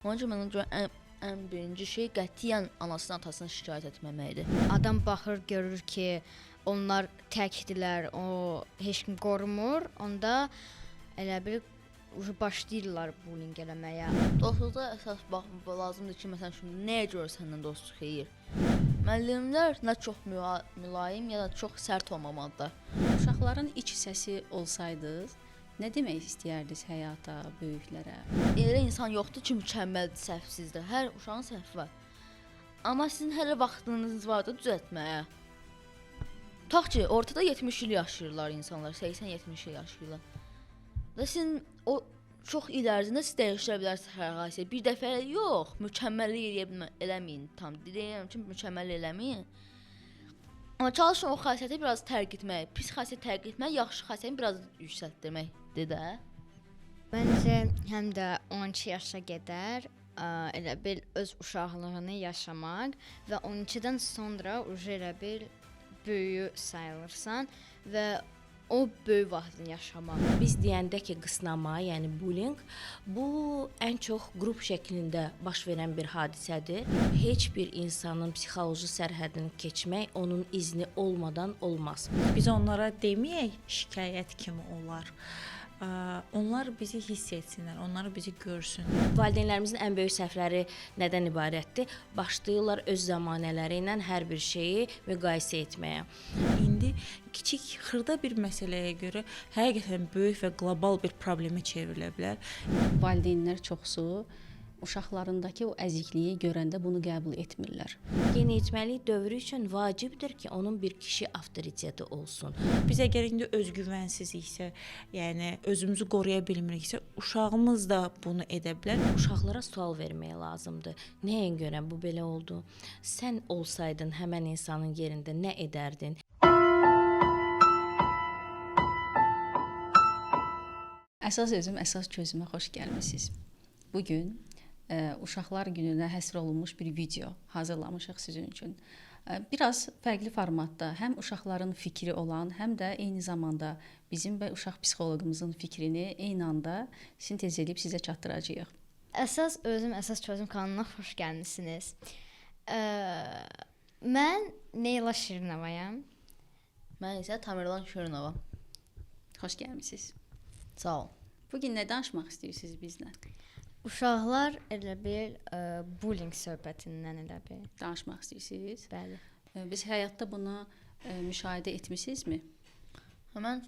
Onun üçün mənə görə ən birinci şey qətiyyən anasını, atasını şikayət etməməkdir. Adam baxır, görür ki, onlar təkdilər, o heç kim qorumur, onda elə bir başlayırlar bullying eləməyə. Dostluqda əsas lazımdır ki, məsələn, şimdi nəyə görə səndən dostluq eləyir? Müəllimlər nə çox mülayim ya da çox sərt olmamalıdır. Uşaqların iç səsi olsaydınız, nə demək istəyərdiniz həyata, böyüklərə? Elə insan yoxdur ki, mükəmməldir, səhvsizdir. Hər uşağın səhvi var. Amma sizin hələ vaxtınız vardı düzəltməyə. Tutaq ki, ortada 70 il yaşayırlar insanlar, 80-70 il yaşayırlar. Və sizin o çox il ərzində siz dəyişdirə bilərsiniz hər hadisəyi. Bir dəfə yox, mükəmməllik eləməyin. Tam deyirəm ki, mükəmməl eləməyin. Amma çalışın o xasiyyəti biraz tərk etmək, pis xasiyyəti tərk etmək, yaxşı xasiyyəti biraz yüksəltdirməkdir də. Məncə həm də 12 yaşa qədər elə bil öz uşaqlığını yaşamaq və 12-dən sonra elə bil böyük sayılırsan və o böyük vaxtını yaşamaq. Biz deyəndə ki, qısnama, yəni bullying, bu ən çox qrup şəklində baş verən bir hadisədir. Heç bir insanın psixoloji sərhədini keçmək onun izni olmadan olmaz. Biz onlara deməyək, şikayət kimi olar. Onlar bizi hiss etsinlər, onlar bizi görsün. Valideynlərimizin ən böyük səhvləri nədən ibarətdir? Başlayırlar öz zamanələri ilə hər bir şeyi müqayisə etməyə. İndi kiçik, xırda bir məsələyə görə həqiqətən böyük və qlobal bir problemə çevrilə bilər. Valideynlər çoxsu uşaqlarındakı o əzikliyi görəndə bunu qəbul etmirlər. Yeniyetməlik dövrü üçün vacibdir ki, onun bir kişi avtoriteti olsun. Biz əgər indi özgüvənsiziksə, yəni özümüzü qoruya bilmiriksə, uşağımız da bunu edə bilər. Uşaqlara sual vermək lazımdır. Nəyə görə bu belə oldu? Sən olsaydın həmən insanın yerində nə edərdin? Əsas özüm, əsas közümə xoş gəlmisiniz. Bu gün Uşaqlar gününə həsr olunmuş bir video hazırlamışıq sizin üçün. Biraz fərqli formatda həm uşaqların fikri olan, həm də eyni zamanda bizim və uşaq psixoloqumuzun fikrini eyni anda sintez edib sizə çatdıracağıq. Əsas özüm, əsas közüm kanalına xoş gəlmisiniz. Mən Neyla Şirinovayam. Mən isə Tamerlan Şirinova. Xoş gəlmisiniz. Sağ olun. Bu gün nə danışmaq istəyirsiniz bizlə? Uşaqlar elə bil bullying söhbətindən elə bil Danışmaq istəyirsiniz? Bəli. Biz həyatda bunu müşahidə etmisinizmi? Mən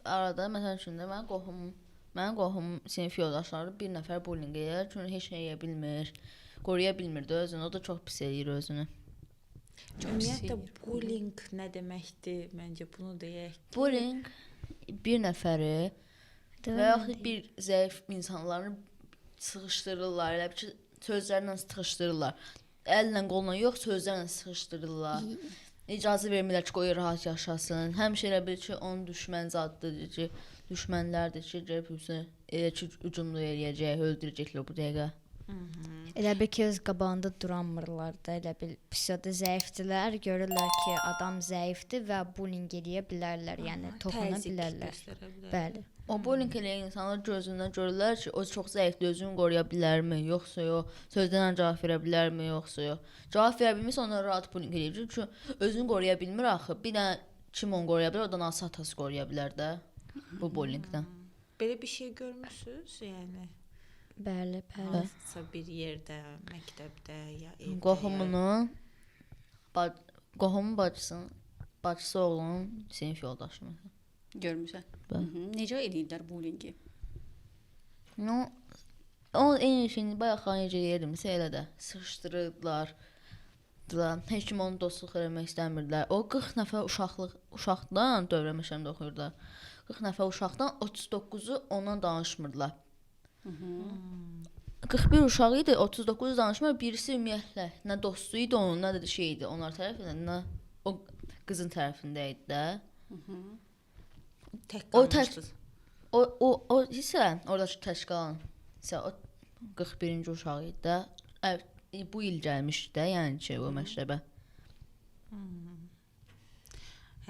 arada məsəl üçün də mənim qohum sinif yoldaşları bir nəfər bullying edir, çünki heç nə edə bilmir, qoruya bilmirdi özünü, o da çox pis eləyir özünü. Ümumiyyətlə bullying nə deməkdir? Məncə bunu deyək. Bullying bir nəfəri və yaxud bir zəif insanları sıxışdırırlar, elə ki, sözlərlə sıxışdırırlar. Əllə, qolla yox, sözlərlə sıxışdırırlar. İcazə vermirlər ki, qoy rahat yaşasın. Həmişə elə bil ki, onun düşmən zaddır ki, düşmənlərdir ki, gəlib elə ki, hücumlu eləyəcək, öldürəcəklər bu dəqiqə. Elə bil ki, öz qabağında duranmırlar da, elə bil psixoda zəifdilər, görürlər ki, adam zəifdir və bullying eləyə bilərlər, yəni toxuna bilərlər. Bəli. O bullying eləyən insanlar gözündən görürlər ki, o çox zəifdir, özünü qoruya bilərmi, yoxsa yox, sözlərlə cavab verə bilərmi, yoxsa yox. Cavab verə bilmirsə, ona rahat bullying eləyir, çünki özünü qoruya bilmir axı. Bir də kim onu qoruya bilər, o da nasıl atası qoruya bilər də bu bullyingdən. Belə bir şey görmürsüz, yəni? Bəli. Hansısa bir yerdə, məktəbdə ya evdə. Qohumun bacısı oğlunun sinif yoldaşı məsələn. Görmüsən? Necə eləyirlər bullyingi? O eyni şeyini bayaq necə deyirdimsə elə də sıxışdırırdılar. Heç kim onu dostluq eləmək istəmirdilər. O 40 nəfər uşaqdan dövrə məşəmdə oxuyurdular. 40 nəfər uşaqdan 39-u ondan danışmırdılar. 41 uşaq idi, 39 danışmır. Birisi ümumiyyətlə nə dostu idi onun, nə də şeydi. Onlar tərəfindən, nə o qızın tərəfində idi də. Tək qalmışdınız. O isə oradakı təşkilan isə o 41-ci uşaq idi də. Bu il gəlmişdi də, yəni ki, o məktəbə.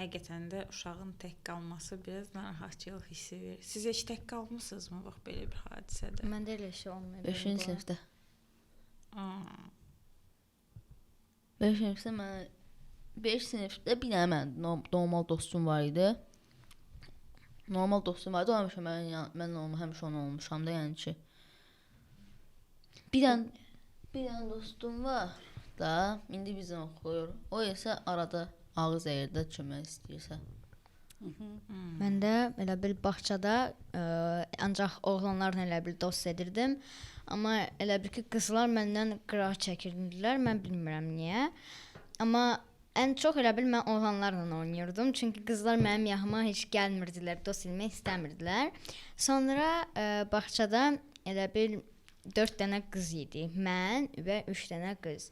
Həqiqətən də uşağın tək qalması biraz narahatçılıq hissi verir. Siz heç tək qalmısınızmı bax belə bir hadisədə? Məndə elə şey olmayıb. 5-ci sinifdə. 5 sinifdə mən 5 sinifdə bir dənə mənim normal dostum var idi. Normal dostum vardı, o həmişə mən həmişə onu olmuşam da, yəni ki. Bir dənə dostum var da, indi bizə oxuyur. O isə arada ağız əyirdə kömək istəyirsə. Mən də elə bil bağçada ancaq oğlanlarla elə bil dost edirdim. Amma elə bil ki, qızlar məndən qıraq çəkirdilər. Mən bilmirəm niyə. Amma ən çox elə bil mən oğlanlarla oynayırdım. Çünki qızlar mənim yanıma heç gəlmirdilər, dost etmək istəmirdilər. Sonra bağçada elə bil 4 dənə qız idi. Mən və 3 dənə qız.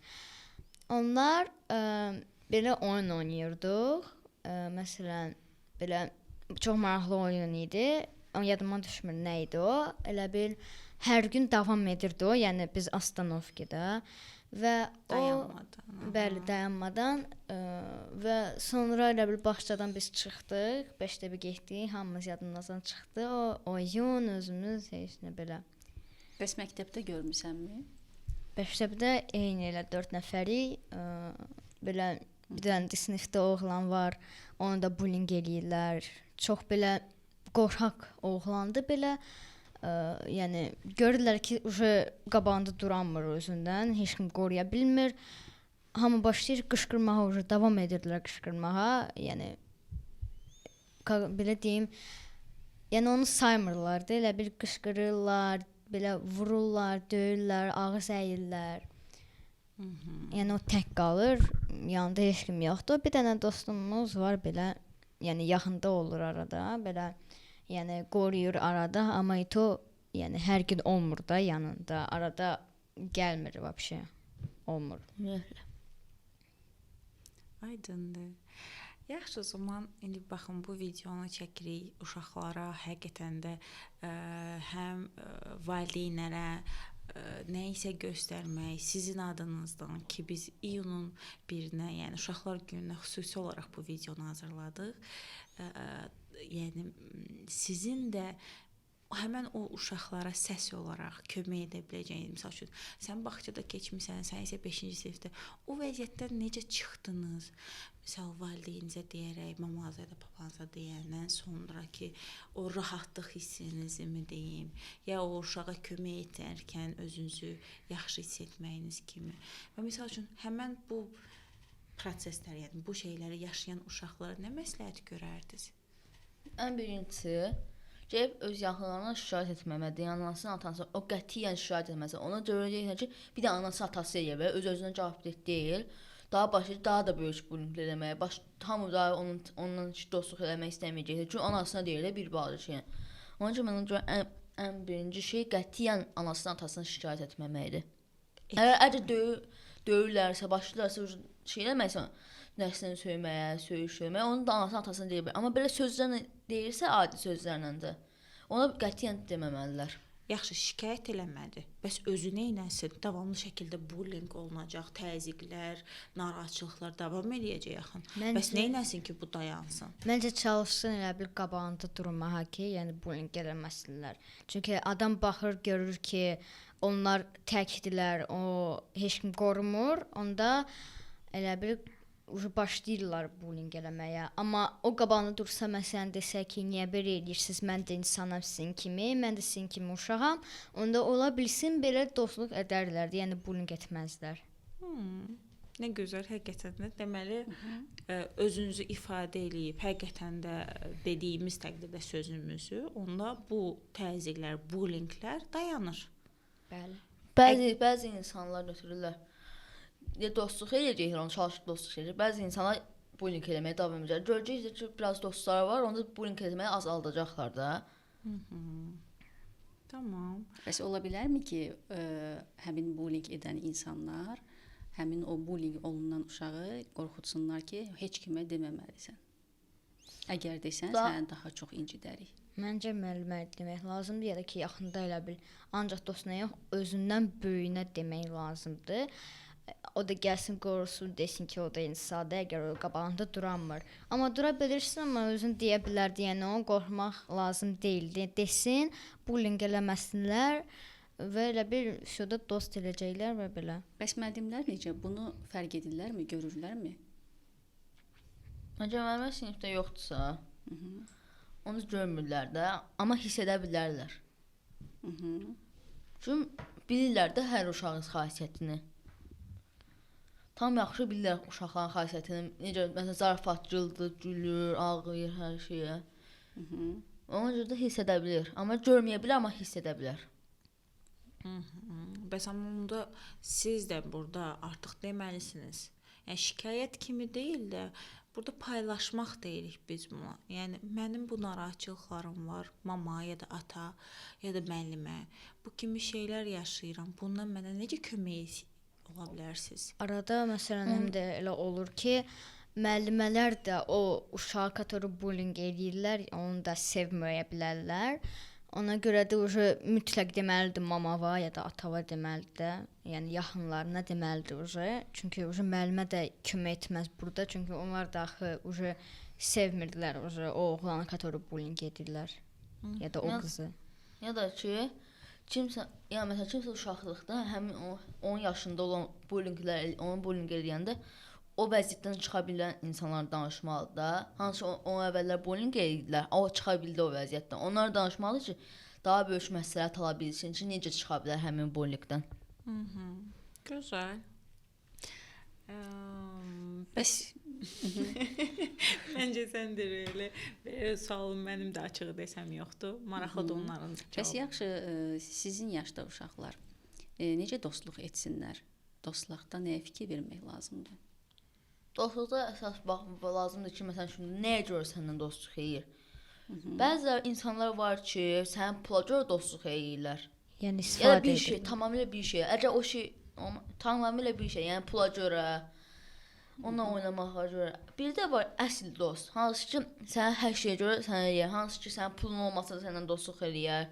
Onlar belə oyun oynayırdıq. Məsələn, belə çox maraqlı oyun idi. Yadıma düşmür nə idi o. Elə bil hər gün davam edirdi o. Yəni biz astanovkada və Dayanmadan. Bəli, dayanmadan və sonra elə bil bağçadan biz çıxdıq. 5-də bir getdik, hamımız yadımızdan çıxdı. O oyun özümüz heç nə belə. Bəs məktəbdə görmüsənmi? 5-də eyni elə 4 nəfərik. Belə bir dənə sinifdə oğlan var. Onu da bullying eləyirlər. Çox belə qorxaq oğlandı belə. Yəni görürlər ki, qabağında duramır özündən, heç kim qoruya bilmir. Hamı başlayır qışqırmağa, davam edirdilər qışqırmağa. Yəni belə deyim, yəni onu saymırlar da, elə bir qışqırırlar, belə vururlar, döyürlər, ağız əyirlər. Yəni o tək qalır, yanında heç kim yoxdur. Bir dənə dostumuz var belə, yəni yaxında olur arada, belə yəni qoruyur arada, amma o yəni hər gün olmur da yanında. Arada gəlmir vəbşə. Olmur. Aydındır. Yaxşı, o zaman indi baxın bu videonu çəkirik uşaqlara, həqiqətən də həm valideynlərə nə isə göstərmək sizin adınızdan ki, biz iyunun 1-nə, yəni uşaqlar gününə xüsusi olaraq bu videonu hazırladıq. Yəni sizin də həmən o uşaqlara səs olaraq kömək edə biləcəyiniz. Məsəl üçün, sən bağçada keçmisən, sən isə 5-ci sinifdə o vəziyyətdən necə çıxdınız? Məsəl valideynizə deyərək, mamaza ya da papanıza deyəndən sonra ki, o rahatlıq hissinizi mi deyim, ya o uşağa kömək edərkən özünüzü yaxşı hiss etməyiniz kimi. Və məsəl üçün, həmən bu proseslər, yəni bu şeyləri yaşayan uşaqlara nə məsləhət görərdiniz? Ən birincisi, gəlib öz yaxınlarına şikayət etməməlidir. Yəni anasının atası o qətiyyən şikayət etməsə, ona görəcəklər ki, bir də anası atası eləyir və öz-özünə cavabdeh deyil. Daha başlayır, daha da böyük bullying eləməyə. Hamı da ondan dostluq eləmək istəməyəcəkdir. Çünki anasına deyirlər bir balaca şey. Onun üçün mənə görə ən birinci şey qətiyyən anasının atasına şikayət etməməkdir. Əgər döyürlərsə, başlayırlarsa şey eləməksə, nəfsini söyməyə, söyüşməyə, onu da anasının atasına deyir. Amma belə sözlərlə deyirsə, adi sözlərlə də ona qətiyyən deməməlilər. Yaxşı, şikayət eləmədi. Bəs özü nə eləsin? Davamlı şəkildə bullying olunacaq, təzyiqlər, narahatçılıqlar davam eləyəcək yaxın. Bəs nə eləsin ki, bu dayansın? Məncə çalışsın elə bir qabağında durmağa ki, yəni bullying eləməsinlər. Çünki adam baxır, görür ki, onlar təkdilər, o heç kim qorumur, onda elə bir başlayırlar bullying eləməyə. Amma o qabağında dursa, məsələn desə ki, niyə belə edirsiniz? Mən də insanam sizin kimi, mən də sizin kimi uşağam. Onda ola bilsin belə dostluq edərlər, yəni bullying etməzlər. Nə gözəl, həqiqətən də deməli özünüzü ifadə eləyib, həqiqətən də dediyimiz təqdirdə sözümüzü, onda bu təzyiqlər, bullyinglər dayanır. Bəli. Bəzi insanlar götürürlər. Ya dostluq eləyəcəklər, onu çalışıb dostluq eləyəcək. Bəzi insanlar bullying eləməyə davam edəcək. Görəcəklər ki, biraz dostları var, onda bullying eləməyi azaldacaqlar da. Tamam. Bəs ola bilərmi ki, həmin bullying edən insanlar həmin o bullying olunan uşağı qorxutsunlar ki, heç kimə deməməlisən. Əgər desən, səni daha çox incidərik. Məncə müəllimə demək lazımdır, ya da ki, yaxında elə bil ancaq dostuna yox, özündən böyüyünə demək lazımdır. O da gəlsin, qorusun, desin ki, o da insandır, əgər o qabağında duramır. Amma dura bilirsən, amma özün deyə bilər, yəni onu qorxmaq lazım deyil. Desin, bullying eləməsinlər və elə bir şurada dost eləcəklər və belə. Bəs müəllimlər necə bunu fərq edirlərmi, görürlərmi? Məncə müəllimlər sinifdə yoxdursa, onu görmürlər də, amma hiss edə bilərlər. Çünki bilirlər də hər uşağın xasiyyətini. Tam yaxşı bilirlər uşaqların xasiyyətini. Necə məsələn zarafatcıldır, gülür, ağlayır hər şeyə. Ona görə də hiss edə bilir. Amma görməyə bilər, amma hiss edə bilər. Bəs amma onda siz də burada artıq deməlisiniz. Yəni şikayət kimi deyil də, burada paylaşmaq deyirik biz buna. Yəni mənim bu narahatçılıqlarım var, mama ya da ata ya da müəllimə. Bu kimi şeylər yaşayıram. Bundan mənə necə kömək ola bilərsiniz? Arada məsələn həm də elə olur ki, müəllimələr də o uşağı который bullying eləyirlər, onu da sevməyə bilərlər. Ona görə də mütləq deməlidir mamava ya da atava deməlidir. Yəni yaxınlarına deməlidir. Çünki müəllimə də kömək etməz burada. Çünki onlar da axı sevmirdilər o oğlanı который bullying edirlər ya da o qızı. Ya da ki, kimsə uşaqlıqda həmin 10 yaşında olan onu bullying eləyəndə o vəziyyətdən çıxa bilən insanlar danışmalıdır da. Hansı o əvvəllər bullying edirdilər, o çıxa bildi o vəziyyətdən. Onlar danışmalı ki, daha böyük məsləhət ala bilsin ki, necə çıxa bilər həmin bullyingdən. Gözəl. Bəs Məncə sən də elə sualım mənim də açıq desəm yoxdur. Maraqlıdır onların cavabı. Bəs yaxşı, sizin yaşda uşaqlar necə dostluq etsinlər? Dostluqda nəyə fikir vermək lazımdır? Dostluqda əsas baxmaq lazımdır ki, məsələn şimdi nəyə görə səndən dostluq eləyir? Bəzi insanlar var ki, sənin pula görə dostluq eləyirlər. Yəni Ya istifadə da bir edir. şey, tamamilə bir şey. Əgər o şey tamamilə bir şey, yəni pula görə, onunla oynamağa görə. Bir də var əsl dost. Hansı ki, sən hər şeyə görə sənə eləyər. Hansı ki, sənin pulun olmasa da səndən dostluq eləyər.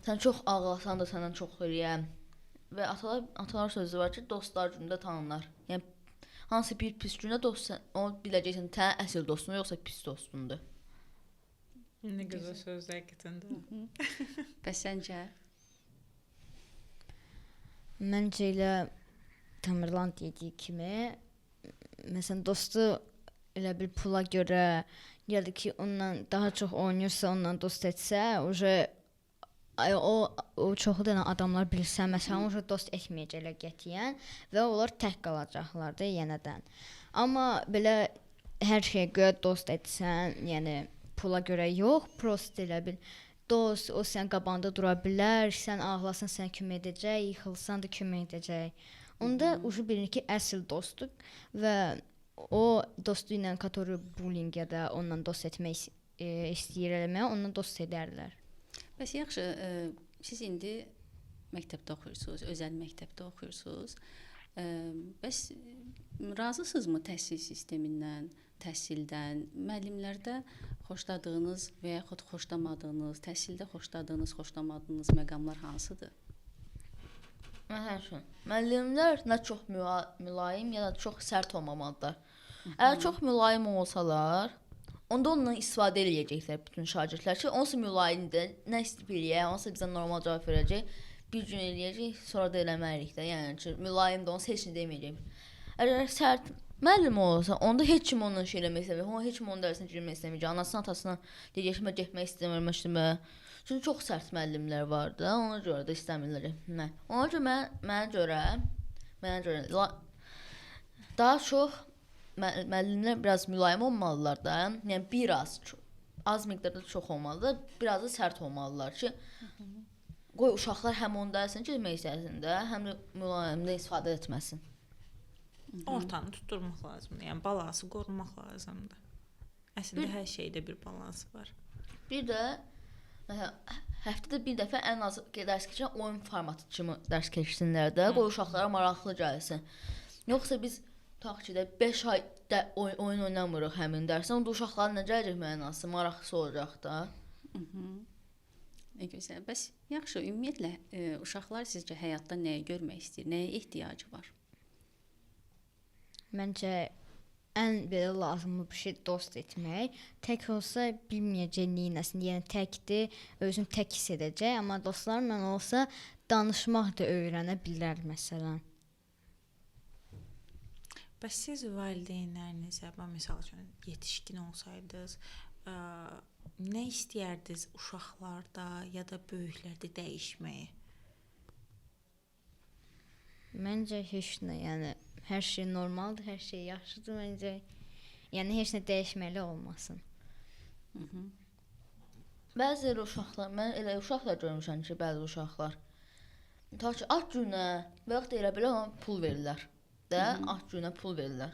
Sən çox ağlasan da səndən çox eləyər. Və atalar sözü var ki, dostlar gündə tanınır. Yəni hansı bir pis gündə dost, onu biləcəksən, sənin əsl dostun yoxsa pis dostundur. Nə gözəl söz həqiqətən də. Bəs səncə? Məncə elə Tamerlan dediyi kimi, məsələn dostu elə bir pula görə ya da ki, onunla daha çox oynayırsa, onunla dost etsə, o çoxu da adamlar bilsə, məsələn, dost etməyəcəklər qətiyyən və onlar tək qalacaqlar da yenədən. Amma belə hər şeyə görə dost etsən, yəni pula görə yox, prosta elə bil dost, o sənin qabağında dura bilər, sən ağlasan sənə kömək edəcək, yıxılsan da kömək edəcək. Onda bilinir ki, əsl dostdur və o dostu ilə который bullying ya da onunla dost etmək istəyir eləməyə, onunla dost edərlər. Bəs yaxşı, siz indi məktəbdə oxuyursunuz, özəl məktəbdə oxuyursunuz. Bəs razısınızmı təhsil sistemindən, təhsildən, müəllimlərdə xoşladığınız və yaxud xoşlamadığınız, təhsildə xoşladığınız, xoşlamadığınız məqamlar hansıdır? Məsələn, müəllimlər nə çox mülayim ya da çox sərt olmamalıdırlar. Əgər çox mülayim olsalar, onda ondan istifadə edəcəklər bütün şagirdlər ki, onsuz mülayimdir, nə istəyib eləyək, onsuz bizə normal cavab verəcək, bir gün eləyəcək, sonra da eləməliyik də, yəni ki, mülayimdir, onsuz heç nə deməyəcək. Əgər sərt müəllim olsa, onda heç kim onunla şey eləmək istəmir, heç kim onun dərsinə girmək istəmir, anasına, atasına deyəcək ki, getmək istəmirəm. Çünki çox sərt müəllimlər var da, ona görə də istəmirlər getmək. Ona görə mənə görə daha çox müəllimlər biraz mülayim olmalılar da. Yəni biraz az miqdarda çox olmalıdır, biraz da sərt olmalılar ki, qoy uşaqlar həm onun dərsini keçmək istəsin də, həm də mülayimlikdən istifadə etməsin. Ortanı tutturmaq lazımdır. Yəni balansı qorumaq lazımdır. Əslində hər şeydə bir balansı var. Bir də məsələn, həftədə bir dəfə ən az dərs keçən oyun formatı kimi dərs keçsinlər də, qoy uşaqlara maraqlı gəlsin. Yoxsa biz tutaq ki, 5 ay oyun oynamırıq həmin dərsə, onda uşaqların nə gələcək mənası, maraqlısı olacaq da. Gözəl. Bəs yaxşı, ümumiyyətlə uşaqlar sizcə həyatda nəyi görmək istəyir, nəyə ehtiyacı var? Məncə ən belə lazımlı bir şey dost etmək. Tək olsa bilməyəcək neynəsin. Yəni təkdir, özünü tək hiss edəcək, amma dostlarla olsa danışmaq da öyrənə bilər məsələn. Bəs siz valideynlərinizə, məsəl üçün yetişkin olsaydınız, nə istəyərdiniz uşaqlarda ya da böyüklərdə dəyişməyi? Məncə heç nə, yəni hər şey normaldır, hər şey yaxşıdır məncə. Yəni heç nə dəyişməli olmasın. Bəzi uşaqlar, mən elə uşaqlar görmüşəm ki, bəzi uşaqlar ta ki ad günə və yaxud da elə belə ona pul verirlər. Ad günə pul verirlər.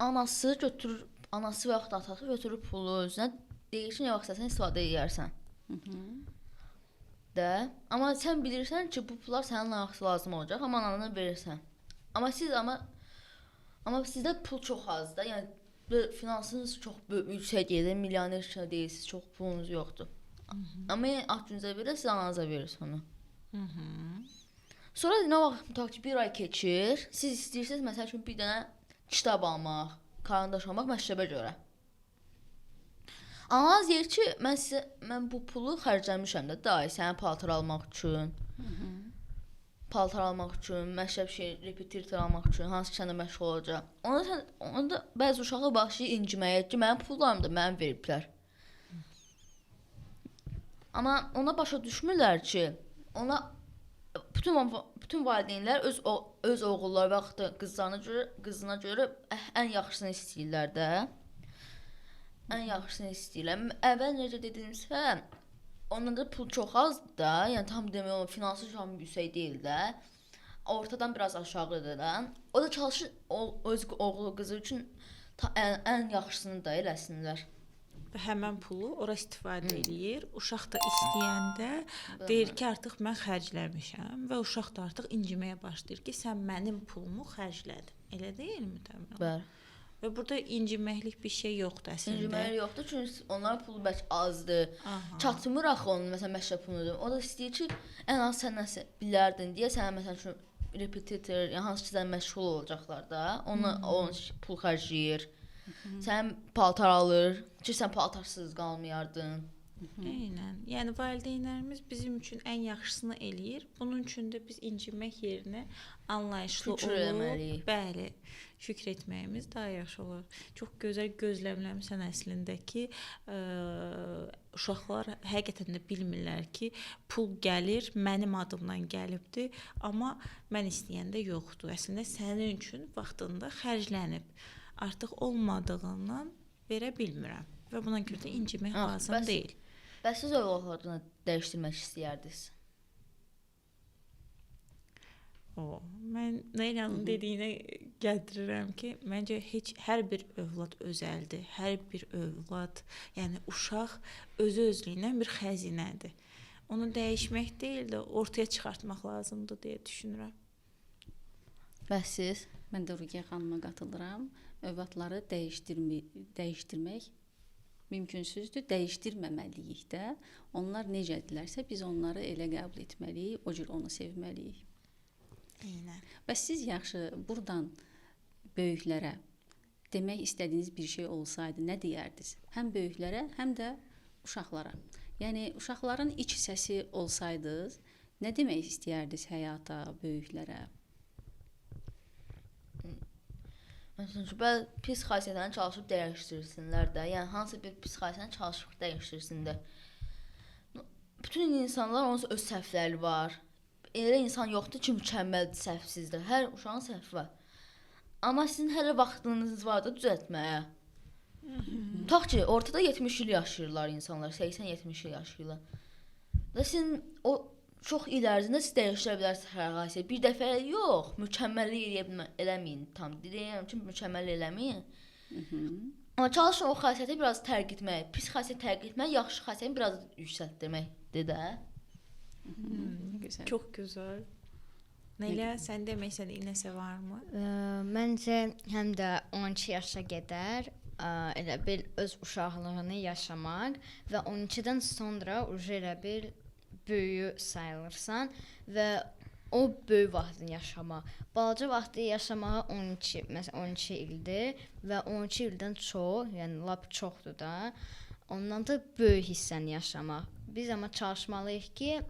Anası götürür, anası və yaxud da atası götürür pulu özünə, deyir ki, nə vaxt istəsən istifadə edərsən. Amma sən bilirsən ki, bu pullar sənin vaxt lazım olacaq, amma anana verirsən. Amma sizdə pul çox azdır. Yəni finansınız çox yüksək deyil, milyoner deyilsiniz, çox pulunuz yoxdur. Amma ad gününüzə belə siz ananıza verirsiniz onu. Sonra nə vaxt tutaq ki, bir ay keçir, siz istəyirsiniz məsəl üçün bir dənə kitab almaq, karandaş almaq məktəbə görə. Ananız deyir ki, mən bu pulu xərcləmişəm də, dayı, sənə paltar almaq üçün. Paltar almaq üçün, məktəb repetitor almaq üçün, hansı ki, sənə məşğul olacaq. Onda bəzi uşaqlar başlayır inciməyə ki, mənim pullarımı da mənə veriblər. Amma ona başa düşmürlər ki, ona bütün valideynlər öz oğulları və yaxud da qızına görə ən yaxşısını istəyirlər də. Ən yaxşısını istəyirlər. Əvvəl necə dedimsə, onlarda pul çox azdır da, yəni tam demək olar, finansı tam yüksək deyil də. Ortadan biraz aşağıdır da. O da çalışır öz oğlu qızı üçün ən yaxşısını da eləsinlər. Və həmin pulu ora istifadə eləyir. Uşaq da istəyəndə deyir ki, artıq mən xərcləmişəm və uşaq da artıq inciməyə başlayır ki, sən mənim pulumu xərclədin. Elə deyilmi təmin? Bəli. Və burada inciməklik bir şey yoxdur əslində. İnciməlik yoxdur, çünki onların pulu bəlkə azdır. Çatmır axı onun məsələn məşqə puludur. O da istəyir ki, ən az sən nəsə bilərdin deyə sənə məsəl üçün repetitor, yəni hansı ki, sən məşğul olacaqlar da, onun pul xərcləyir. Sən paltar alır ki, sən paltarsız qalmayardın. Eynən. Yəni valideynlərimiz bizim üçün ən yaxşısını eləyir. Bunun üçün də biz incimək yerinə anlayışlı olub, bəli, şükr etməyimiz daha yaxşı olur. Çox gözəl gözləmləmisən əslində ki, uşaqlar həqiqətən də bilmirlər ki, pul gəlir, mənim adımdan gəlibdi, amma mən istəyəndə yoxdur. Əslində sənin üçün vaxtında xərclənib. Artıq olmadığından verə bilmirəm və buna görə də incimək lazım deyil. Bəs siz övladlarını dəyişdirmək istəyərdiniz? Mən Neylanın dediyinə gəldirirəm ki, məncə hər bir övlad özəldir. Hər bir övlad, yəni uşaq özü-özlüyündən bir xəzinədir. Onu dəyişmək deyil də ortaya çıxartmaq lazımdır deyə düşünürəm. Bəs siz? Mən də Ruqiyyə xanıma qatılıram. Övladları dəyişdirmək mümkünsüzdür, dəyişdirməməliyik də. Onlar necədirlərsə biz onları elə qəbul etməliyik, o cür onu sevməliyik. Eynən. Bəs siz yaxşı burdan böyüklərə demək istədiyiniz bir şey olsaydı nə deyərdiniz? Həm böyüklərə, həm də uşaqlara. Yəni uşaqların iç səsi olsaydınız, nə demək istəyərdiniz həyata, böyüklərə? Məsələn, pis xasiyyətlərini çalışıb dəyişdirsinlər də. Yəni hansı bir pis xasiyyətini çalışıb dəyişdirsinlər. Bütün insanlar onun öz səhvləri var. Elə insan yoxdur ki, mükəmməldir, səhvsizdir. Hər uşağın səhvi var. Amma sizin hələ vaxtınız var da düzəltməyə. Tutaq ki, ortada 70 il yaşayırlar insanlar, 80-70 il yaşayırlar. Və sizin o çox il ərzində siz dəyişdirə bilərsiniz hər xasiyyət. Bir dəfə yox, mükəmməllik eləməyin. Tam deyirəm ki, mükəmməl eləməyin. Amma çalışın o xasiyyəti biraz tərk etmək, pis xasiyyət tərk etmək, yaxşı xasiyyəti biraz yüksəltdirməkdir də. Gözəl. Çox gözəl. Neylə, sən demək istədiyin nəsə varmı? Məncə həm də 12 yaşa qədər elə bil öz uşaqlığını yaşamaq və 12-dən sonra elə bil böyüyü sayılırsan və o böyük vaxtını yaşamaq. Balaca vaxtı yaşamağa 12, məsələn 12 ildir və 12 ildən çox, yəni lap çoxdur da. Ondan da böyük hissəni yaşamaq. Biz amma çalışmalıyıq ki,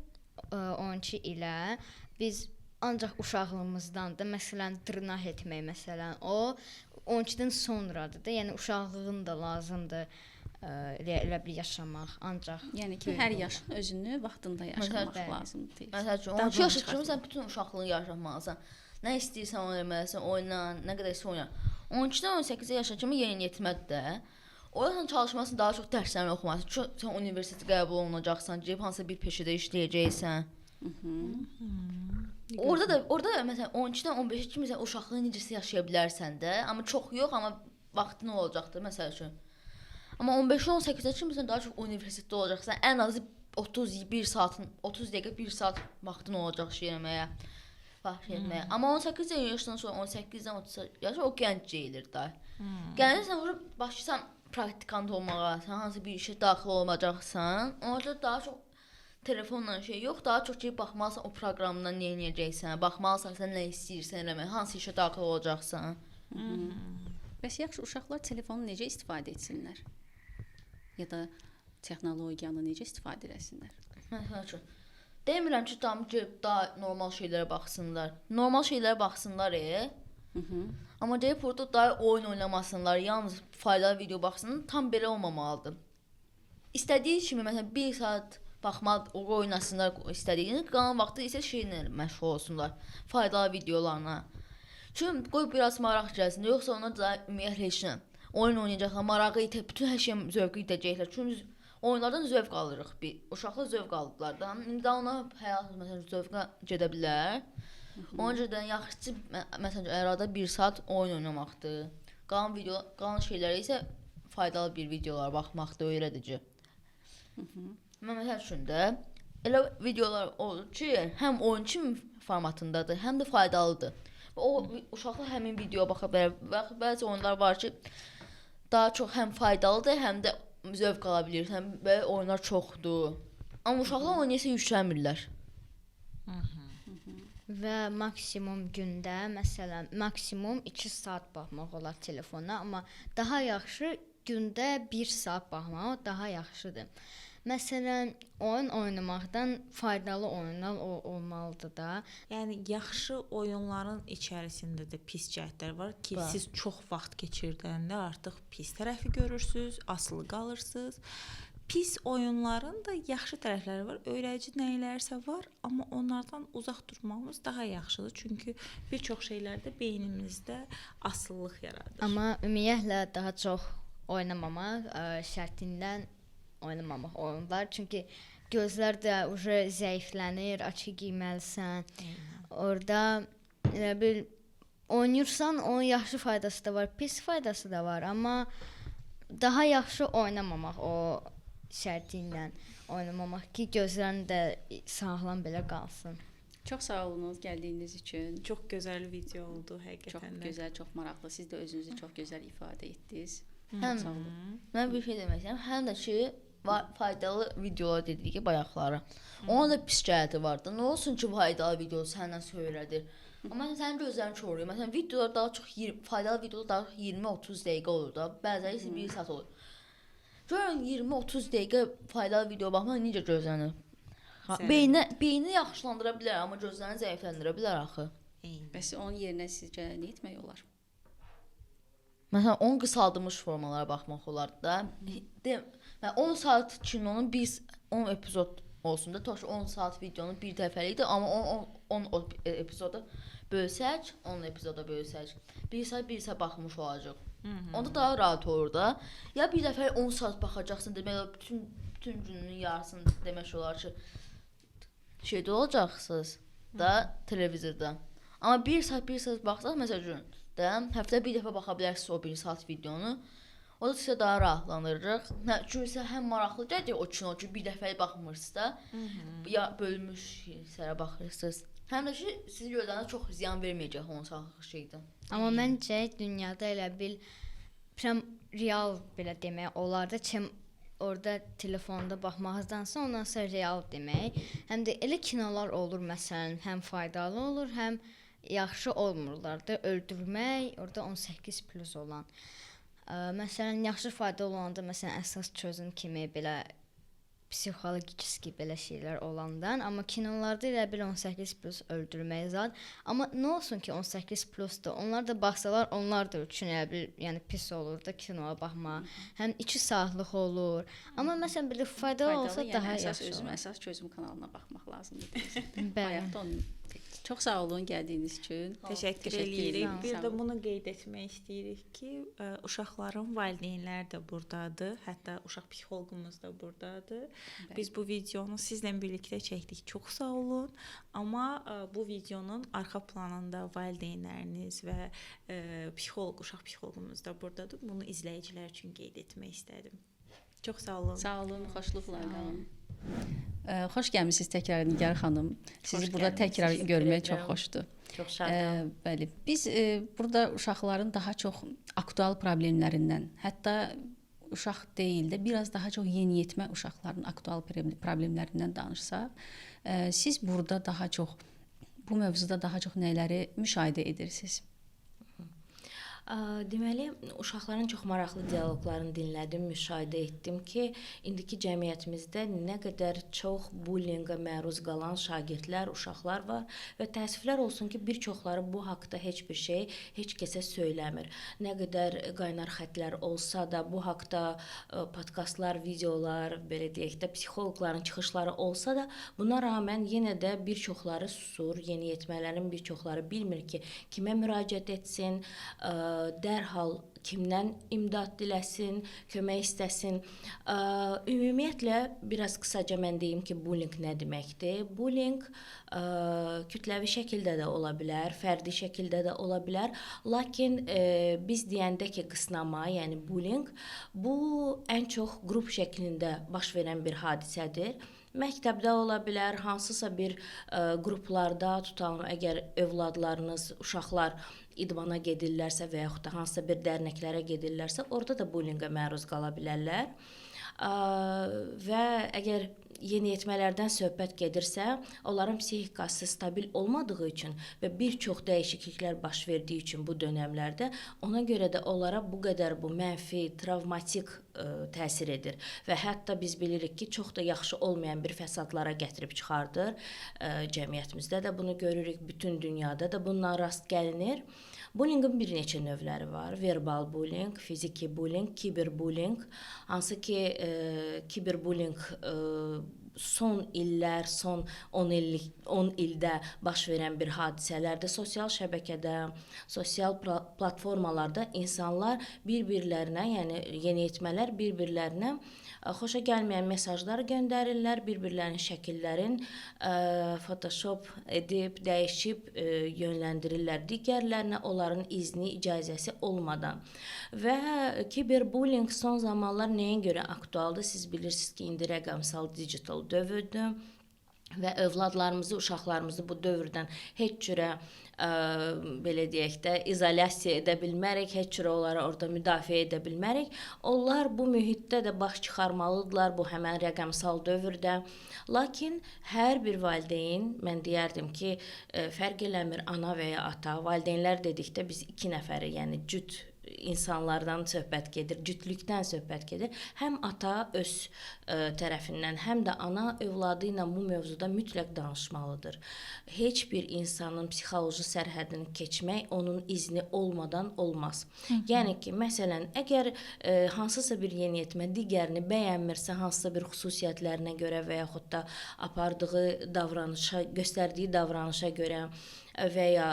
12 ilə biz ancaq uşaqlığımızdan da məsələn dırnaq etmək məsələn o 12-dən sonradır da, yəni uşaqlığın da lazımdır elə bir yaşamaq ancaq. Yəni ki, hər yaşın özünü vaxtında yaşamaq Bəli. lazımdır. Məsəl üçün 12 yaş üçün sən bütün uşaqlığını yaşamalısan. Nə istəyirsən onu eləməlisən, oyna, nə qədər istəyirsən oyna. 12-dən 18 yaşa kimi yeniyetmədir də. Orada sən çalışmalısın, daha çox dərslərini oxumalısan. Çünki sən universitetə qəbul olunacaqsan, gedib hansısa bir peşədə işləyəcəksən. Orada da məsələn 12-dən 15-ə kimi sən uşaqlığı necəsə yaşaya bilərsən də, amma çox yox, amma vaxtın olacaqdır məsəl üçün. Amma 15-dən 18-ə kimi sən daha çox universitetdə olacaqsan. Ən azı 31 saatın, 30 dəqiqə 1 saat vaxtın olacaq şey eləməyə, fahş etməyə. Amma 18 yaşdan sonra 18-dən 30 yaşa o gənc deyilir də. Gəlirsən ora başlasan praktikant olmağa, sən hansı bir işə daxil olacaqsan, orada daha çox telefonla şey yox, daha çox ki baxmalısan o proqramdan nə edəcəksən, baxmalısan sən nə istəyirsən eləmək, hansı işə daxil olacaqsan. Bəs yaxşı uşaqlar telefonu necə istifadə etsinlər? Ya da texnologiyanı necə istifadə etsinlər? Məsəl üçün demirəm ki, daha normal şeylərə baxsınlar. Normal şeylərə baxsınlar. Amma deyib burada daha oyun oynamasınlar, yalnız faydalı video baxsınlar. Tam belə olmamalıdır. İstədiyi kimi məsələn 1 saat baxmaq, oynasınlar istədiyini, qalan vaxtı isə şeylə məşğul olsunlar, faydalı videolarla. Çünki qoy biraz maraq gəlsin, yoxsa ona da ümumiyyətlə heç nə. Oyun oynayacaqlar, marağı itib, bütün hər şeyə zövq itəcəklər. Çünki oyunlardan zövq alırıq biz. Uşaqlar zövq alıblar da. İndi ona həyat məsələn zövqə gedə bilər. Ona görə də yaxşısı məsələn arada 1 saat oyun oynamaqdır. Qalan şeylərə isə faydalı bir videolar baxmaqdır, öyrədici. Mən məsəl üçün də elə videolar olur ki, həm oyun kimi formatındadır, həm də faydalıdır. O uşaqlar həmin videoya baxa bilər. Bəzi oyunlar var ki, daha çox həm faydalıdır, həm də zövq ala bilirsən. Belə oyunlar çoxdur. Amma uşaqlar oynayırsa yüklənmirlər. Və maksimum gündə, məsələn, maksimum 2 saat baxmaq olar telefona, amma daha yaxşı gündə 1 saat baxmaq daha yaxşıdır. Məsələn, oyun oynamaqdan faydalı oyunlar olmalıdır da. Yəni yaxşı oyunların içərisində də pis cəhətlər var ki, siz çox vaxt keçirdəndə artıq pis tərəfi görürsüz, asılı qalırsınız. Pis oyunların da yaxşı tərəfləri var, öyrədici nəyilərsə var, amma onlardan uzaq durmağımız daha yaxşıdır. Çünki bir çox şeylərdə beynimizdə asılılıq yaradır. Amma ümumiyyətlə daha çox oynamamaq şərtindən oynamamaq oyunlar. Çünki gözlər də uje zəiflənir, açıq giyməlisən. Orda elə bil oynayırsan, onun yaxşı faydası da var, pis faydası da var, amma daha yaxşı oynamamaq o şərti ilə oynamamaq ki, gözlərin də sağlam belə qalsın. Çox sağ olunuz gəldiyiniz üçün. Çox gözəl video oldu həqiqətən. Çox gözəl, çox maraqlı. Siz də özünüzü çox gözəl ifadə etdiniz. Həm Sağ olun. mən bir şey demək istəyirəm. Həm də ki faydalı videolar dedik ki, bayaqları. Onun da pis cəhəti var da. Nə olsun ki, faydalı video səndən söylədir. Amma sənin gözlərin çoxuyor. Məsələn, videolar daha çox faydalı videolar daha çox 20-30 dəqiqə olur da. Bəzələri isə 1 saat olur. Görün 20-30 dəqiqə faydalı video baxmaq necə gözlənir? Beyni yaxşılandıra bilər, amma gözlərini zəifləndirə bilər axı. Bəs onun yerinə sizcə nə etmək olar? Məsələn, onun qısaldılmış formalara baxmaq olar da. 10 saat kinonun 10 epizod olsun da, toş 10 saat videonun bir dəfəlikdir, amma 10 epizoda bölsək, 10 epizoda bölsək, 1 saat baxmış olacaq. Onda daha rahat olur da. Ya bir dəfə 10 saat baxacaqsın, demək bütün gününün yarısını demək olar ki, şeydə olacaqsınız da televizorda. Amma 1 saat baxsaq məsələn, həftədə bir dəfə baxa bilərsiniz o 1 saat videonu. O da sizə daha rahatlandıracaq. Çünki həm maraqlı gəlir o kino ki, bir dəfə baxmırsınız da, ya bölmüş şeylərə baxırsınız. Həm də ki, sizin gözlərinizə çox ziyan verməyəcək 10 saatlıq şeydən. Amma məncə dünyada elə bil real belə demək olar da ki, orada telefonda baxmaqdansa ondan sonra real demək. Həm də elə kinolar olur məsələn, həm faydalı olur, həm yaxşı olmurlar da öldürmək, orada 18+ olan. Məsələn, yaxşı faydalı olanda məsələn əsas çözüm kimi belə psixoloji belə şeylər olandan, amma kinolarda elə bil 18+ öldürmək zad. Amma nə olsun ki 18+da, onlar da baxsalar, onlar da üçün elə bil, yəni pis olur da kinoya baxmaq. Həm 2 saatlıq olur. Amma məsələn belə faydalı olsa yəni daha əsas yaxşı olur. əsas çözüm kanalına baxmaq lazımdır. Bəli. Bayaqda onun çox sağ olun gəldiyiniz üçün. Təşəkkür Təşəkkür edirik. edirəm. Bir Sağ də olun. bunu qeyd etmək istəyirik ki, uşaqların valideynləri də burdadır. Hətta uşaq psixoloqumuz da burdadır. Biz bu videonu sizlə birlikdə çəkdik. Çox sağ olun. Amma bu videonun arxa planında valideynləriniz və uşaq psixoloqumuz da burdadır. Bunu izləyicilər üçün qeyd etmək istədim. Çox sağ olun. Sağ olun, xoşluqla qalın. Xoş gəlmisiniz təkrar Nigar xanım. Sizi burada gəlmisiniz. təkrar Təşəkkür görmək edirəm. çox xoşdur. Çox şadam. Bəli. Biz burada uşaqların daha çox aktual problemlərindən, hətta uşaq deyil də biraz daha çox yeniyetmə uşaqların aktual problemlərindən danışsaq, siz burada daha çox bu mövzuda daha çox nələri müşahidə edirsiniz? Deməli, uşaqların çox maraqlı dialoqlarını dinlədim, müşahidə etdim ki, indiki cəmiyyətimizdə nə qədər çox bullyinqə məruz qalan şagirdlər, uşaqlar var və təəssüflər olsun ki, bir çoxları bu haqqda heç bir şey heç kəsə söyləmir. Nə qədər qaynar xətlər olsa da, bu haqqda podkastlar, videolar, belə deyək də, psixoloqların çıxışları olsa da, buna rağmen yenə də bir çoxları susur, yeniyetmələrin bir çoxları bilmir ki, kimə müraciət etsin, dərhal kimdən imdad diləsin, kömək istəsin. Ümumiyyətlə biraz qısaca mən deyim ki, bullying nə deməkdir? Bullying kütləvi şəkildə də ola bilər, fərdi şəkildə də ola bilər. Lakin biz deyəndə ki, qısnama, yəni bullying, bu ən çox qrup şəklində baş verən bir hadisədir. Məktəbdə ola bilər, hansısa bir qruplarda tutalım, əgər övladlarınız, uşaqlar idmana gedirlərsə və yaxud da hansısa bir dərnəklərə gedirlərsə, orada da bullyinqə məruz qala bilərlər. Və əgər yeniyetmələrdən söhbət gedirsə, onların psixikası stabil olmadığı üçün və bir çox dəyişikliklər baş verdiyi üçün bu dövrlərdə ona görə də onlara bu qədər bu mənfi, travmatik təsir edir və hətta biz bilirik ki, çox da yaxşı olmayan bir fəsadlara gətirib çıxardır. Cəmiyyətimizdə də bunu görürük, bütün dünyada da bundan rast gəlinir. Bullyinqin bir neçə növləri var. Verbal bullying, fiziki bullying, kiberbullying. Hansı ki, kiberbullying son illər, son 10 ildə baş verən bir hadisələrdir. Sosial şəbəkədə, sosial platformalarda insanlar bir-birlərinə, yəni yeniyetmələr bir-birlərinə xoşa gəlməyən mesajlar göndərirlər, bir-birlərinin şəkillərin Photoshop edib, dəyişib yönləndirirlər digərlərinə, onların izni, icazəsi olmadan. Və kiberbullying son zamanlar nəyə görə aktualdır? Siz bilirsiniz ki, indi rəqəmsal digital dövrdür və övladlarımızı, uşaqlarımızı bu dövrdən heç cürə belə deyək də izolyasiya edə bilmərik, heç cürə onları orada müdafiə edə bilmərik. Onlar bu mühitdə də baş çıxarmalıdırlar bu həmən rəqəmsal dövrdə. Lakin hər bir valideyn, mən deyərdim ki, fərq eləmir ana və ya ata. Valideynlər dedikdə biz 2 nəfəri, yəni cüt insanlardan söhbət gedir, cütlükdən söhbət gedir. Həm ata öz tərəfindən, həm də ana övladı ilə bu mövzuda mütləq danışmalıdır. Heç bir insanın psixoloji sərhədini keçmək onun izni olmadan olmaz. Yəni ki, məsələn, əgər hansısa bir yeniyetmə digərini bəyənmirsə, hansısa bir xüsusiyyətlərinə görə və yaxud da apardığı davranışa, göstərdiyi davranışa görə və ya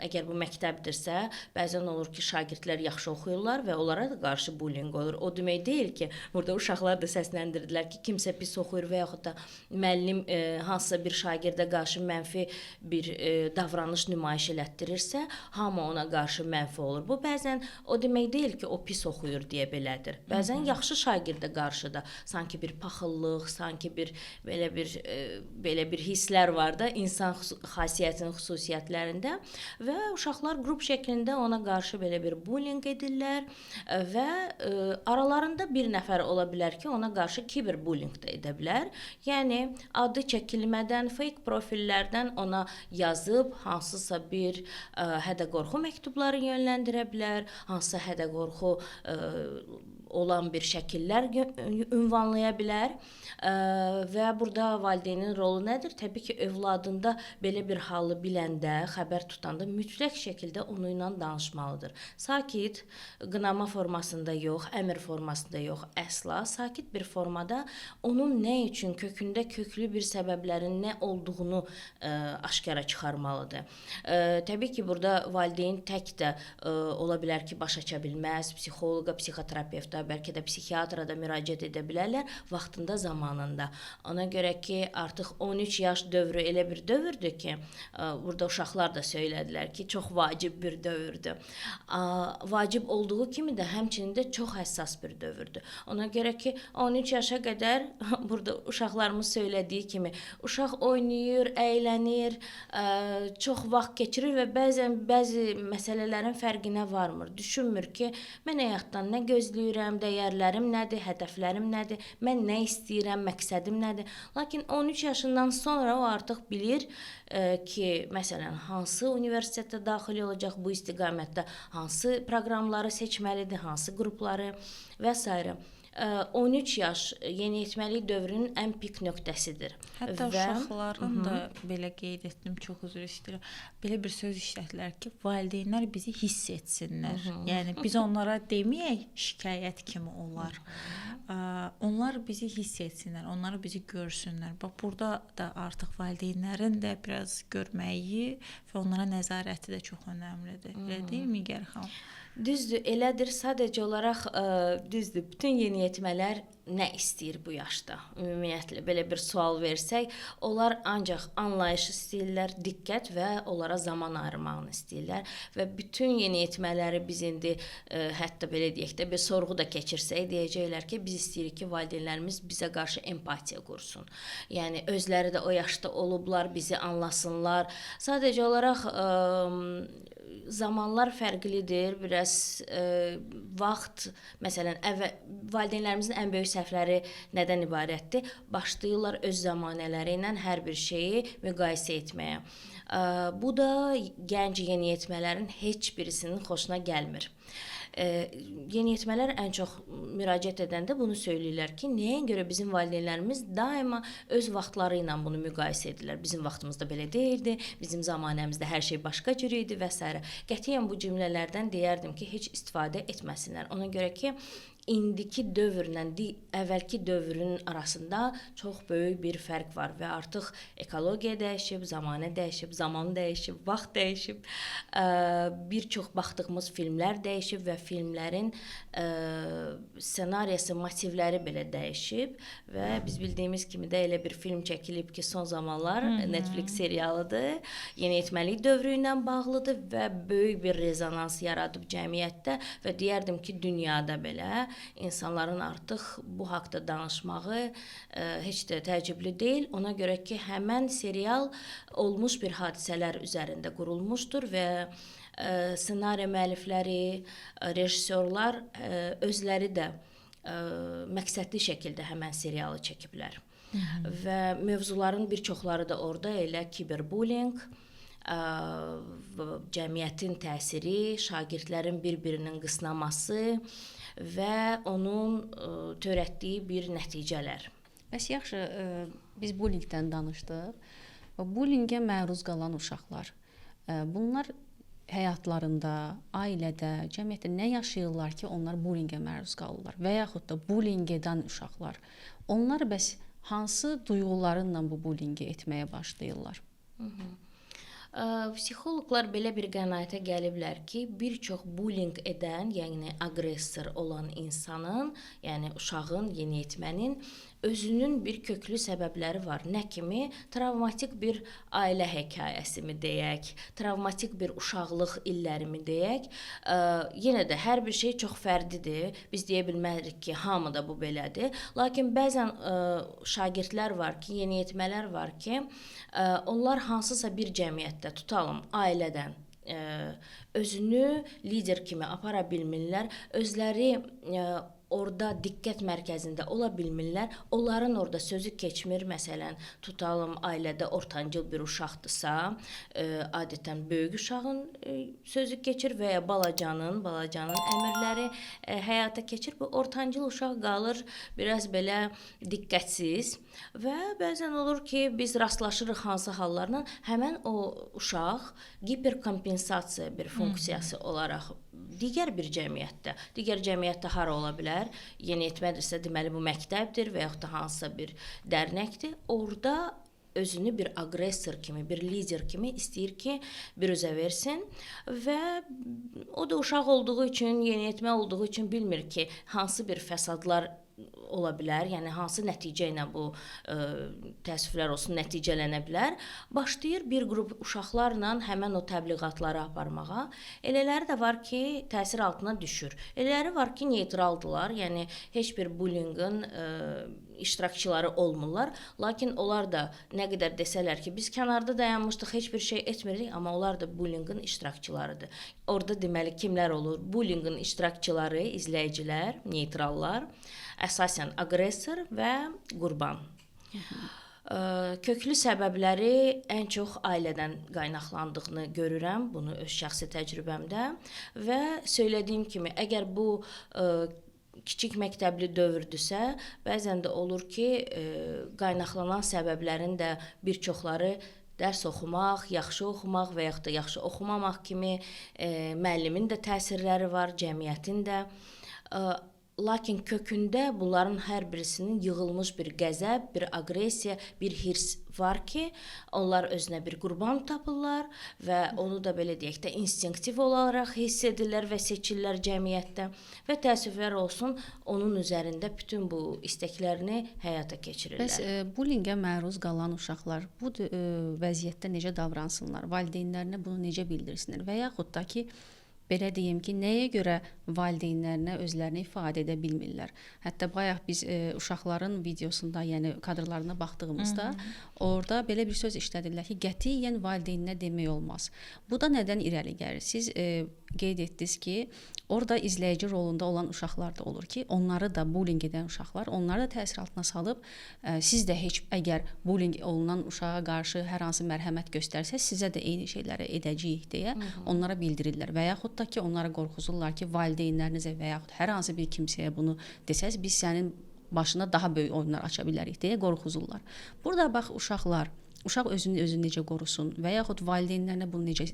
əgər bu məktəbdirsə, bəzən olur ki, şagirdlər yaxşı oxuyurlar və onlara da qarşı bullying olur. O demək deyil ki, burada uşaqlar da səsləndirdilər ki, kimsə pis oxuyur və yaxud da müəllim hansısa bir şagirdə qarşı mənfi bir davranış nümayiş elətdirirsə, hamı ona qarşı mənfi olur. Bu bəzən o demək deyil ki, o pis oxuyur deyə belədir. Bəzən yaxşı şagirdə qarşı da sanki bir paxıllıq, sanki bir belə bir hisslər var da, insan xasiyyətinin xüsusiyyətləri xüsusiyyətlərində və uşaqlar qrup şəklində ona qarşı belə bir bullying edirlər və aralarında bir nəfər ola bilər ki, ona qarşı kiberbullying də edə bilər. Yəni adı çəkilmədən fake profillərdən ona yazıb hansısa bir hədə-qorxu məktubları yönləndirə bilər, hansısa hədə-qorxu olan bir şəkillər ünvanlaya bilər və burada valideynin rolu nədir? Təbii ki, övladında belə bir halı biləndə, xəbər tutanda mütləq şəkildə onunla danışmalıdır. Sakit, qınama formasında yox, əmr formasında yox, əsla sakit bir formada onun nə üçün kökündə köklü bir səbəblərin nə olduğunu aşkara çıxarmalıdır. Təbii ki, burada valideyn tək də ola bilər ki, başa çəkə bilməz, psixoloqa, psixoterapevta, bəlkə də psixiatra da müraciət edə bilərlər vaxtında, zamanında. Ona görə ki, artıq 13 yaş dövrü elə bir dövrdür ki, burada uşaqlar da söylədilər ki, çox vacib bir dövrdür. Vacib olduğu kimi də həmçinin də çox həssas bir dövrdür. Ona görə ki, 13 yaşa qədər burada uşaqlarımız söylədiyi kimi uşaq oynayır, əylənir, çox vaxt keçirir və bəzən bəzi məsələlərin fərqinə varmır. Düşünmür ki, mən həyatdan nə gözləyirəm, dəyərlərim nədir, hədəflərim nədir, mən nə istəyirəm, məqsədim nədir. Lakin 13 yaşından sonra o artıq bilir ki, məsələn, hansı universitetə daxil olacaq bu istiqamətdə, hansı proqramları seçməlidir, hansı qrupları və s. 13 yaş yeniyetməlik dövrünün ən pik nöqtəsidir. Hətta uşaqların da belə qeyd etdim, çox üzr istəyirəm. Belə bir söz işlətdilər ki, valideynlər bizi hiss etsinlər. Yəni biz onlara deməyək, şikayət kimi olar. Onlar bizi hiss etsinlər, onlar bizi görsünlər. Bax burada da artıq valideynlərin də biraz görməyi və onlara nəzarəti də çox önəmlidir. Elə deyilmi Gərxan? Düzdür, elədir. Sadəcə olaraq düzdür. Bütün yeniyetmələr nə istəyir bu yaşda? Ümumiyyətlə belə bir sual versək, onlar ancaq anlayış istəyirlər, diqqət və onlara zaman ayırmağını istəyirlər və bütün yeniyetmələri biz indi hətta belə deyək də bir sorğu da keçirsək, deyəcəklər ki, biz istəyirik ki, valideynlərimiz bizə qarşı empatiya qursun. Yəni özləri də o yaşda olublar, bizi anlasınlar. Sadəcə olaraq zamanlar fərqlidir. Biraz vaxt, məsələn, valideynlərimizin ən böyük səhvləri nədən ibarətdir? Başlayırlar öz zamanələri ilə hər bir şeyi müqayisə etməyə. Bu da gənc yeniyetmələrin heç birisinin xoşuna gəlmir. Yeniyetmələr ən çox müraciət edəndə bunu söyləyirlər ki, nəyə görə bizim valideynlərimiz daima öz vaxtları ilə bunu müqayisə edirlər. Bizim vaxtımızda belə deyildi, bizim zamanəmizdə hər şey başqa cür idi və s. Qətiyyən bu cümlələrdən deyərdim ki, heç istifadə etməsinlər. Ona görə ki, indiki dövrlə əvvəlki dövrün arasında çox böyük bir fərq var və artıq ekologiya dəyişib, zamanə dəyişib, zaman dəyişib, vaxt dəyişib. Bir çox baxdığımız filmlər dəyişib və filmlərin ssenariyası, motivləri belə dəyişib və biz bildiyimiz kimi də elə bir film çəkilib ki, son zamanlar Netflix serialıdır. Yeniyetməlik dövrü ilə bağlıdır və böyük bir rezonans yaradıb cəmiyyətdə və deyərdim ki, dünyada belə insanların artıq bu haqda danışmağı heç də təəccüblü deyil. Ona görə ki, həmən serial olmuş bir hadisələr üzərində qurulmuşdur və ssenari müəllifləri, rejissorlar özləri də məqsədli şəkildə həmən serialı çəkiblər. Və mövzuların bir çoxları da orada elə kiberbullying, cəmiyyətin təsiri, şagirdlərin bir-birinin qısnaması və onun törətdiyi bir nəticələr. Bəs yaxşı, biz bullyingdən danışdıq. Bullyingə məruz qalan uşaqlar, bunlar həyatlarında, ailədə, cəmiyyətdə nə yaşayırlar ki, onlar bullyingə məruz qalırlar və yaxud da bullying edən uşaqlar, onlar bəs hansı duyğularınla bu bullyingi etməyə başlayırlar? Psixoloqlar belə bir qənaətə gəliblər ki, bir çox bullying edən, yəni aqressor olan insanın, yəni uşağın, yeniyetmənin özünün bir köklü səbəbləri var. Nə kimi? Travmatik bir ailə hekayəsimi deyək, travmatik bir uşaqlıq illərimi deyək. Yenə də hər bir şey çox fərdidir. Biz deyə bilmərik ki, hamı da bu belədir. Lakin bəzən şagirdlər var ki, yeniyetmələr var ki, onlar hansısa bir cəmiyyətdə, tutalım, ailədən özünü lider kimi apara bilmirlər, özləri orada diqqət mərkəzində ola bilmirlər. Onların orada sözü keçmir. Məsələn, tutalım ailədə ortancıl bir uşaqdırsa, adətən böyük uşağın sözü keçir və ya balacanın əmrləri həyata keçir. Bu ortancıl uşaq qalır biraz belə diqqətsiz və bəzən olur ki, biz rastlaşırıq hansı hallarla həmin o uşaq hiperkompensasiya bir funksiyası olaraq digər bir cəmiyyətdə hara ola bilər? Yeniyetmədirsə, deməli bu məktəbdir və yaxud da hansısa bir dərnəkdir. Orada özünü bir aqressor kimi, bir lider kimi istəyir ki, büruzə versin və o da uşaq olduğu üçün, yeniyetmə olduğu üçün bilmir ki, hansı bir fəsadlar ola bilər, yəni hansı nəticə ilə bu təəssüflər olsun nəticələnə bilər. Başlayır bir qrup uşaqlarla həmin o təbliğatları aparmağa. Elələri də var ki, təsir altına düşür. Elələri var ki, neytraldılar, yəni heç bir bullyinqin iştirakçıları olmurlar. Lakin onlar da nə qədər desələr ki, biz kənarda dayanmışdıq, heç bir şey etmirdik, amma onlar da bullyinqin iştirakçılarıdır. Orada deməli kimlər olur? Bullyinqin iştirakçıları, izləyicilər, neytrallar, əsasən aqressor və qurban. Köklü səbəbləri ən çox ailədən qaynaqlandığını görürəm, bunu öz şəxsi təcrübəmdə və söylədiyim kimi, əgər bu kiçik məktəbli dövrdürsə, bəzən də olur ki, qaynaqlanan səbəblərin də bir çoxları dərs oxumaq, yaxşı oxumaq və yaxud da yaxşı oxumamaq kimi müəllimin də təsirləri var, cəmiyyətin də. Lakin kökündə bunların hər birisinin yığılmış bir qəzəb, bir aqressiya, bir hirs var ki, onlar özünə bir qurban tapırlar və onu da belə deyək də instinktiv olaraq hiss edirlər və seçirlər cəmiyyətdə və təəssüflər olsun, onun üzərində bütün bu istəklərini həyata keçirirlər. Bəs bullyingə məruz qalan uşaqlar bu vəziyyətdə necə davransınlar? Valideynlərinə bunu necə bildirsinlər? Və yaxud da ki, belə deyim ki, nəyə görə valideynlərinə özlərini ifadə edə bilmirlər? Hətta bayaq biz uşaqların videosunda, yəni kadrlarına baxdığımızda orada belə bir söz işlədirlər ki, qətiyyən valideyninə demək olmaz. Bu da nədən irəli gəlir? Siz qeyd etdiniz ki, orada izləyici rolunda olan uşaqlar da olur ki, onları da bullying edən uşaqlar, onları da təsir altına salıb, siz də heç əgər bullying olunan uşağa qarşı hər hansı mərhəmət göstərsəz, sizə də eyni şeyləri edəcəyik deyə onlara bildirirlər və yaxud da ki, onlara qorxuzurlar ki, valideynlərinizə və yaxud hər hansı bir kimsəyə bunu desəz, biz sənin başına daha böyük oyunlar aça bilərik deyə qorxuzurlar. Burada bax uşaq özünü necə qorusun və yaxud valideynlərinə bunu necə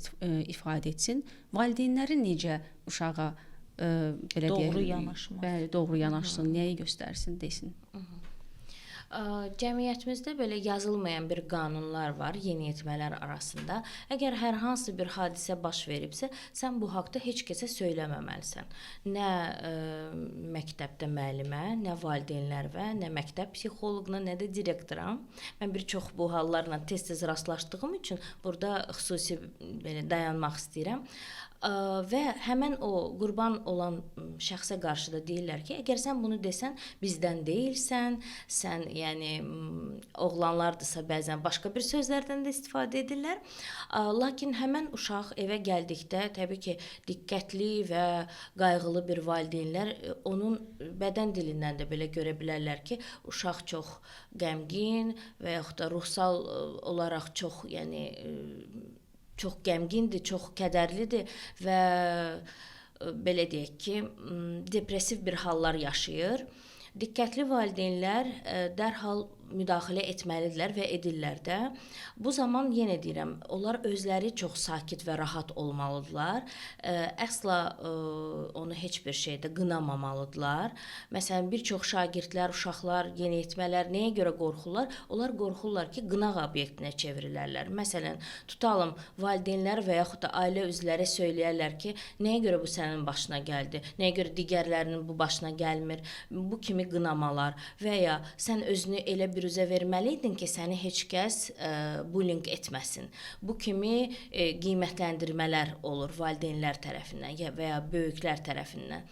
ifadə etsin, valideynləri necə uşağa belə deyək, doğru yanaşsın, nəyi göstərsin, desin. Cəmiyyətimizdə belə yazılmayan bir qanunlar var yeniyetmələr arasında. Əgər hər hansı bir hadisə baş veribsə, sən bu haqqda heç kəsə söyləməməlisən. Nə məktəbdə müəllimə, nə valideynlərə, nə məktəb psixoloquna, nə də direktora. Mən bir çox bu hallarla tez-tez rastlaşdığım üçün burada xüsusi belə dayanmaq istəyirəm. Və həmən o qurban olan şəxsə qarşı da deyirlər ki, əgər sən bunu desən, bizdən deyilsən, sən yəni oğlanlardırsa bəzən başqa bir sözlərdən də istifadə edirlər. Lakin həmən uşaq evə gəldikdə təbii ki, diqqətli və qayğılı bir valideynlər onun bədən dilindən də belə görə bilərlər ki, uşaq çox qəmgin və yaxud da ruhsal olaraq çox qəmgindir, çox kədərlidir və belə deyək ki, depressiv bir hallar yaşayır. Diqqətli valideynlər dərhal müdaxilə etməlidirlər və edirlər də. Bu zaman yenə deyirəm, onlar özləri çox sakit və rahat olmalıdırlar. Əsla onu heç bir şeydə qınamamalıdırlar. Məsələn, bir çox şagirdlər, uşaqlar, yeniyetmələr nəyə görə qorxurlar? Onlar qorxurlar ki, qınaq obyektinə çevrilərlər. Məsələn, tutalım valideynlər və yaxud da ailə üzvləri söyləyərlər ki, nəyə görə bu sənin başına gəldi? Nəyə görə digərlərinin bu başına gəlmir? Bu kimi qınamalar və ya sən özünü elə bir üzə verməliydin ki, səni heç kəs bullying etməsin. Bu kimi qiymətləndirmələr olur valideynlər tərəfindən və ya böyüklər tərəfindən.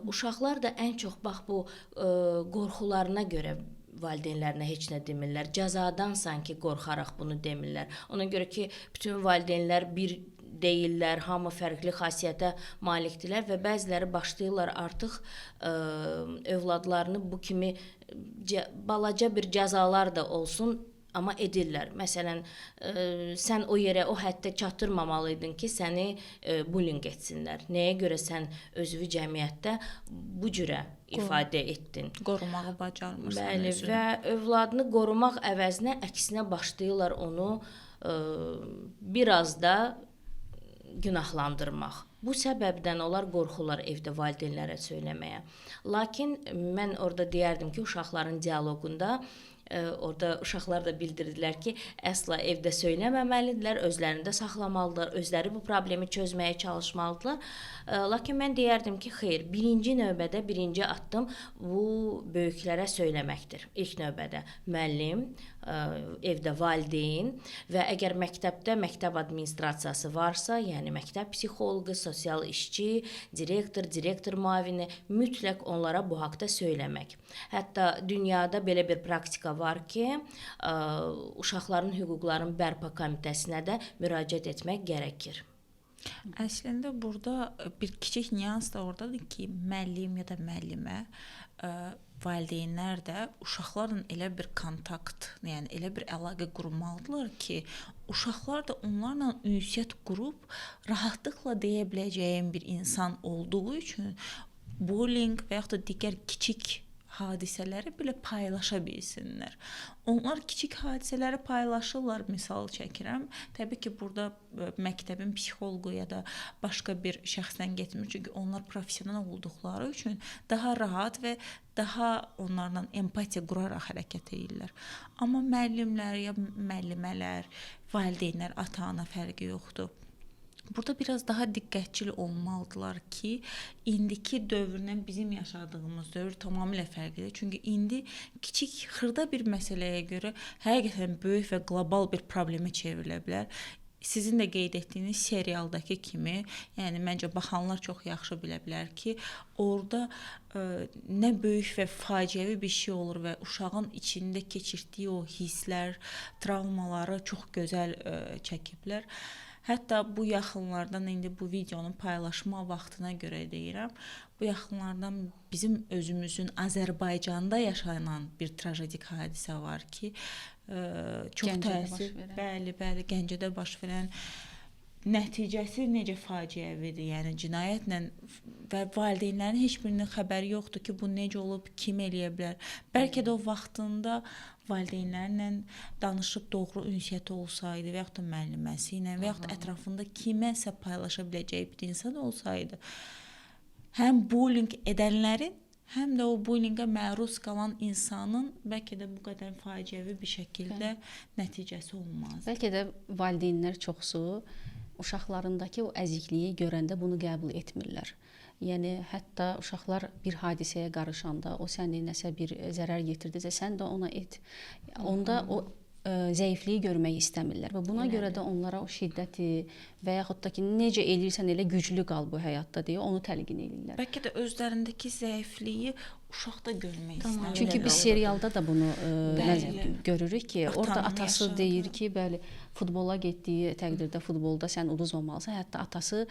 Uşaqlar da ən çox bax bu qorxularına görə valideynlərinə heç nə demirlər. Cəzadan sanki qorxaraq bunu demirlər. Ona görə ki, bütün valideynlər bir deyirlər, hamı fərqli xasiyyətə malikdirlər və bəziləri başlayırlar artıq övladlarını bu kimi balaca bir cəzalar da olsun, amma edirlər. Məsələn, sən o yerə, o həddə çatdırmamalıydın ki, səni bullying etsinlər. Nəyə görə sən özünü cəmiyyətdə bu cürə ifadə etdin? Qorumağı bacarmırsan. Bəli, və övladını qorumaq əvəzinə əksinə başlayırlar onu biraz da günahlandırmaq. Bu səbəbdən onlar qorxurlar evdə valideynlərə söyləməyə. Lakin mən orada deyərdim ki, uşaqların dialoqunda orada uşaqlar da bildirdilər ki, əsla evdə söyləməməlidirlər, özlərində saxlamalıdırlar, özləri bu problemi çözməyə çalışmalıdırlar. Lakin mən deyərdim ki, xeyr, birinci növbədə birinci addım bu böyüklərə söyləməkdir. İlk növbədə müəllim, evdə valideyn və əgər məktəbdə məktəb administrasiyası varsa, yəni məktəb psixoloqu, sosial işçi, direktor müavini mütləq onlara bu haqqda söyləmək. Hətta dünyada belə bir praktika var ki, uşaqların hüquqlarının bərpa komitəsinə də müraciət etmək gərəkir. Əslində burada bir kiçik nüans da ordadır ki, müəllim ya da müəllimə valideynlər də uşaqlarla elə bir kontakt, yəni elə bir əlaqə qurmalıdırlar ki, uşaqlar da onlarla ünsiyyət qurub rahatlıqla deyə biləcəyim bir insan olduğu üçün bullying və yaxud da digər kiçik hadisələri belə paylaşa bilsinlər. Onlar kiçik hadisələri paylaşırlar, misal çəkirəm. Təbii ki, burada məktəbin psixoloqu ya da başqa bir şəxsdən getmir, çünki onlar professional olduqları üçün daha rahat və daha onlarla empatiya quraraq hərəkət edirlər. Amma müəllimlər ya müəllimələr, valideynlər, ata-ana fərqi yoxdur. Burada biraz daha diqqətli olmalıdırlar ki, indiki dövrlə bizim yaşadığımız dövr tamamilə fərqlidir. Çünki indi kiçik, xırda bir məsələyə görə həqiqətən böyük və qlobal bir problemə çevrilə bilər. Sizin də qeyd etdiyiniz serialdakı kimi, yəni məncə baxanlar çox yaxşı bilə bilər ki, orada nə böyük və faciəvi bir şey olur və uşağın içində keçirdiyi o hisslər, travmaları çox gözəl çəkiblər. Hətta bu yaxınlardan indi bu videonu paylaşma vaxtına görə deyirəm. Bu yaxınlardan bizim özümüzün Azərbaycanda yaşanan bir trajedik hadisə var ki, çox təsir, bəli, Gəncədə baş verən nəticəsi necə faciəvidir, yəni cinayətlə və valideynlərin heç birinin xəbəri yoxdur ki, bu necə olub, kim eləyə bilər. Bəlkə də o vaxtında valideynlərlə danışıb doğru ünsiyyət olsaydı və yaxud da müəlliməsi ilə və yaxud da ətrafında kiməsə paylaşa biləcəyi bir insan olsaydı, həm bullying edənlərin, həm də o bullyingə məruz qalan insanın bəlkə də bu qədər faciəvi bir şəkildə nəticəsi olmaz. Bəlkə də valideynlər çoxsu uşaqlarındakı o əzikliyi görəndə bunu qəbul etmirlər. Yəni hətta uşaqlar bir hadisəyə qarışanda, o sənə nəsə bir zərər yetirdisə, sən də ona et. Onda o zəifliyi görmək istəmirlər və buna görə də onlara o şiddəti və yaxud da ki, necə eləyirsən elə güclü qal bu həyatda deyə onu təlqin edirlər. Bəlkə də özlərindəki zəifliyi uşaqda görmək istəyirlər. Çünki biz serialda da bunu görürük ki, orada atası deyir ki, bəli, futbola getdiyi təqdirdə futbolda sən uduzmamalısan. Hətta atası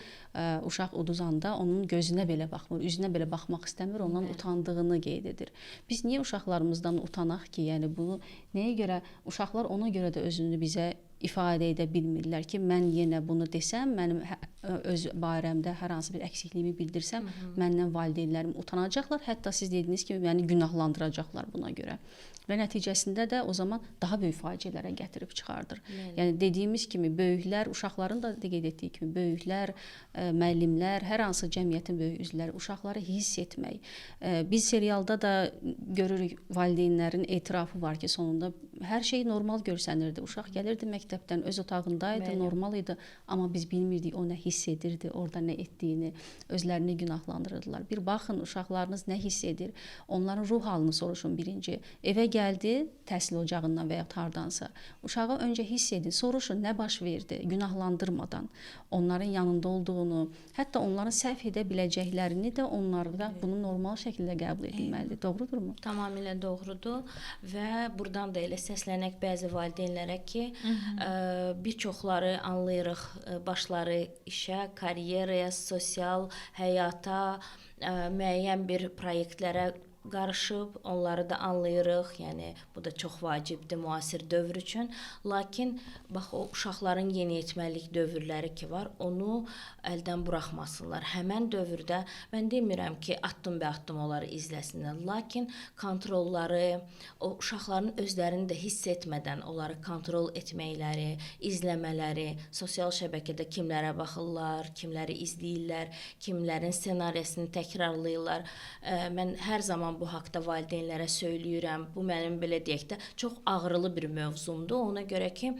uşaq uduzanda onun gözünə belə baxmır, üzünə belə baxmaq istəmir, ondan utandığını qeyd edir. Biz niyə uşaqlarımızdan utanaq ki, yəni bunu nəyə görə uşaqlar ona görə də özünü bizə ifadə edə bilmirlər ki, mən yenə bunu desəm, mənim öz barəmdə hər hansı bir əksikliyimi bildirsəm, məndən valideynlərim utanacaqlar, hətta siz dediyiniz kimi məni günahlandıracaqlar buna görə. Və nəticəsində də o zaman daha böyük faciələrə gətirib çıxardır. Yəni dediyimiz kimi böyüklər, uşaqların da qeyd etdiyi kimi böyüklər, müəllimlər, hər hansı cəmiyyətin böyük üzvləri uşaqları hiss etmək. Biz serialda da görürük, valideynlərin etirafı var ki, sonunda hər şey normal görsənirdi. Uşaq gəlirdi məktəbdən, öz otağındaydı, normal idi, amma biz bilmirdik o nə hiss edirdi, orada nə etdiyini, özlərini günahlandırırdılar. Bir baxın, uşaqlarınız nə hiss edir? Onların ruh halını soruşun birinci. Evə gəldi, təhsil ocağından və ya hardansa. Uşağı öncə hiss edin, soruşun nə baş verdi, günahlandırmadan. Onların yanında olduğunu, hətta onların səhv edə biləcəklərini də onlarda bunu normal şəkildə qəbul edilməlidir. Doğrudurmu? Tamamilə doğrudur və buradan da elə səslənək bəzi valideynlərə ki, bir çoxları anlayırıq, başları işə, karyeraya, sosial həyata, müəyyən bir proyektlərə qarışıb, onları da anlayırıq. Yəni bu da çox vacibdir müasir dövr üçün. Lakin bax o uşaqların yeniyetməlik dövrləri ki var, onu əldən buraxmasınlar. Həmin dövrdə mən demirəm ki, addım bə addım onları izləsinlər, lakin kontrolları, o uşaqların özlərini də hiss etmədən onları kontrol etməkləri, izləmələri, sosial şəbəkədə kimlərə baxırlar, kimləri izləyirlər, kimlərin ssenarisini təkrarlayırlar. Mən hər zaman bu haqda valideynlərə söyləyirəm. Bu mənim belə deyək də çox ağrılı bir mövzumdur. Ona görə ki,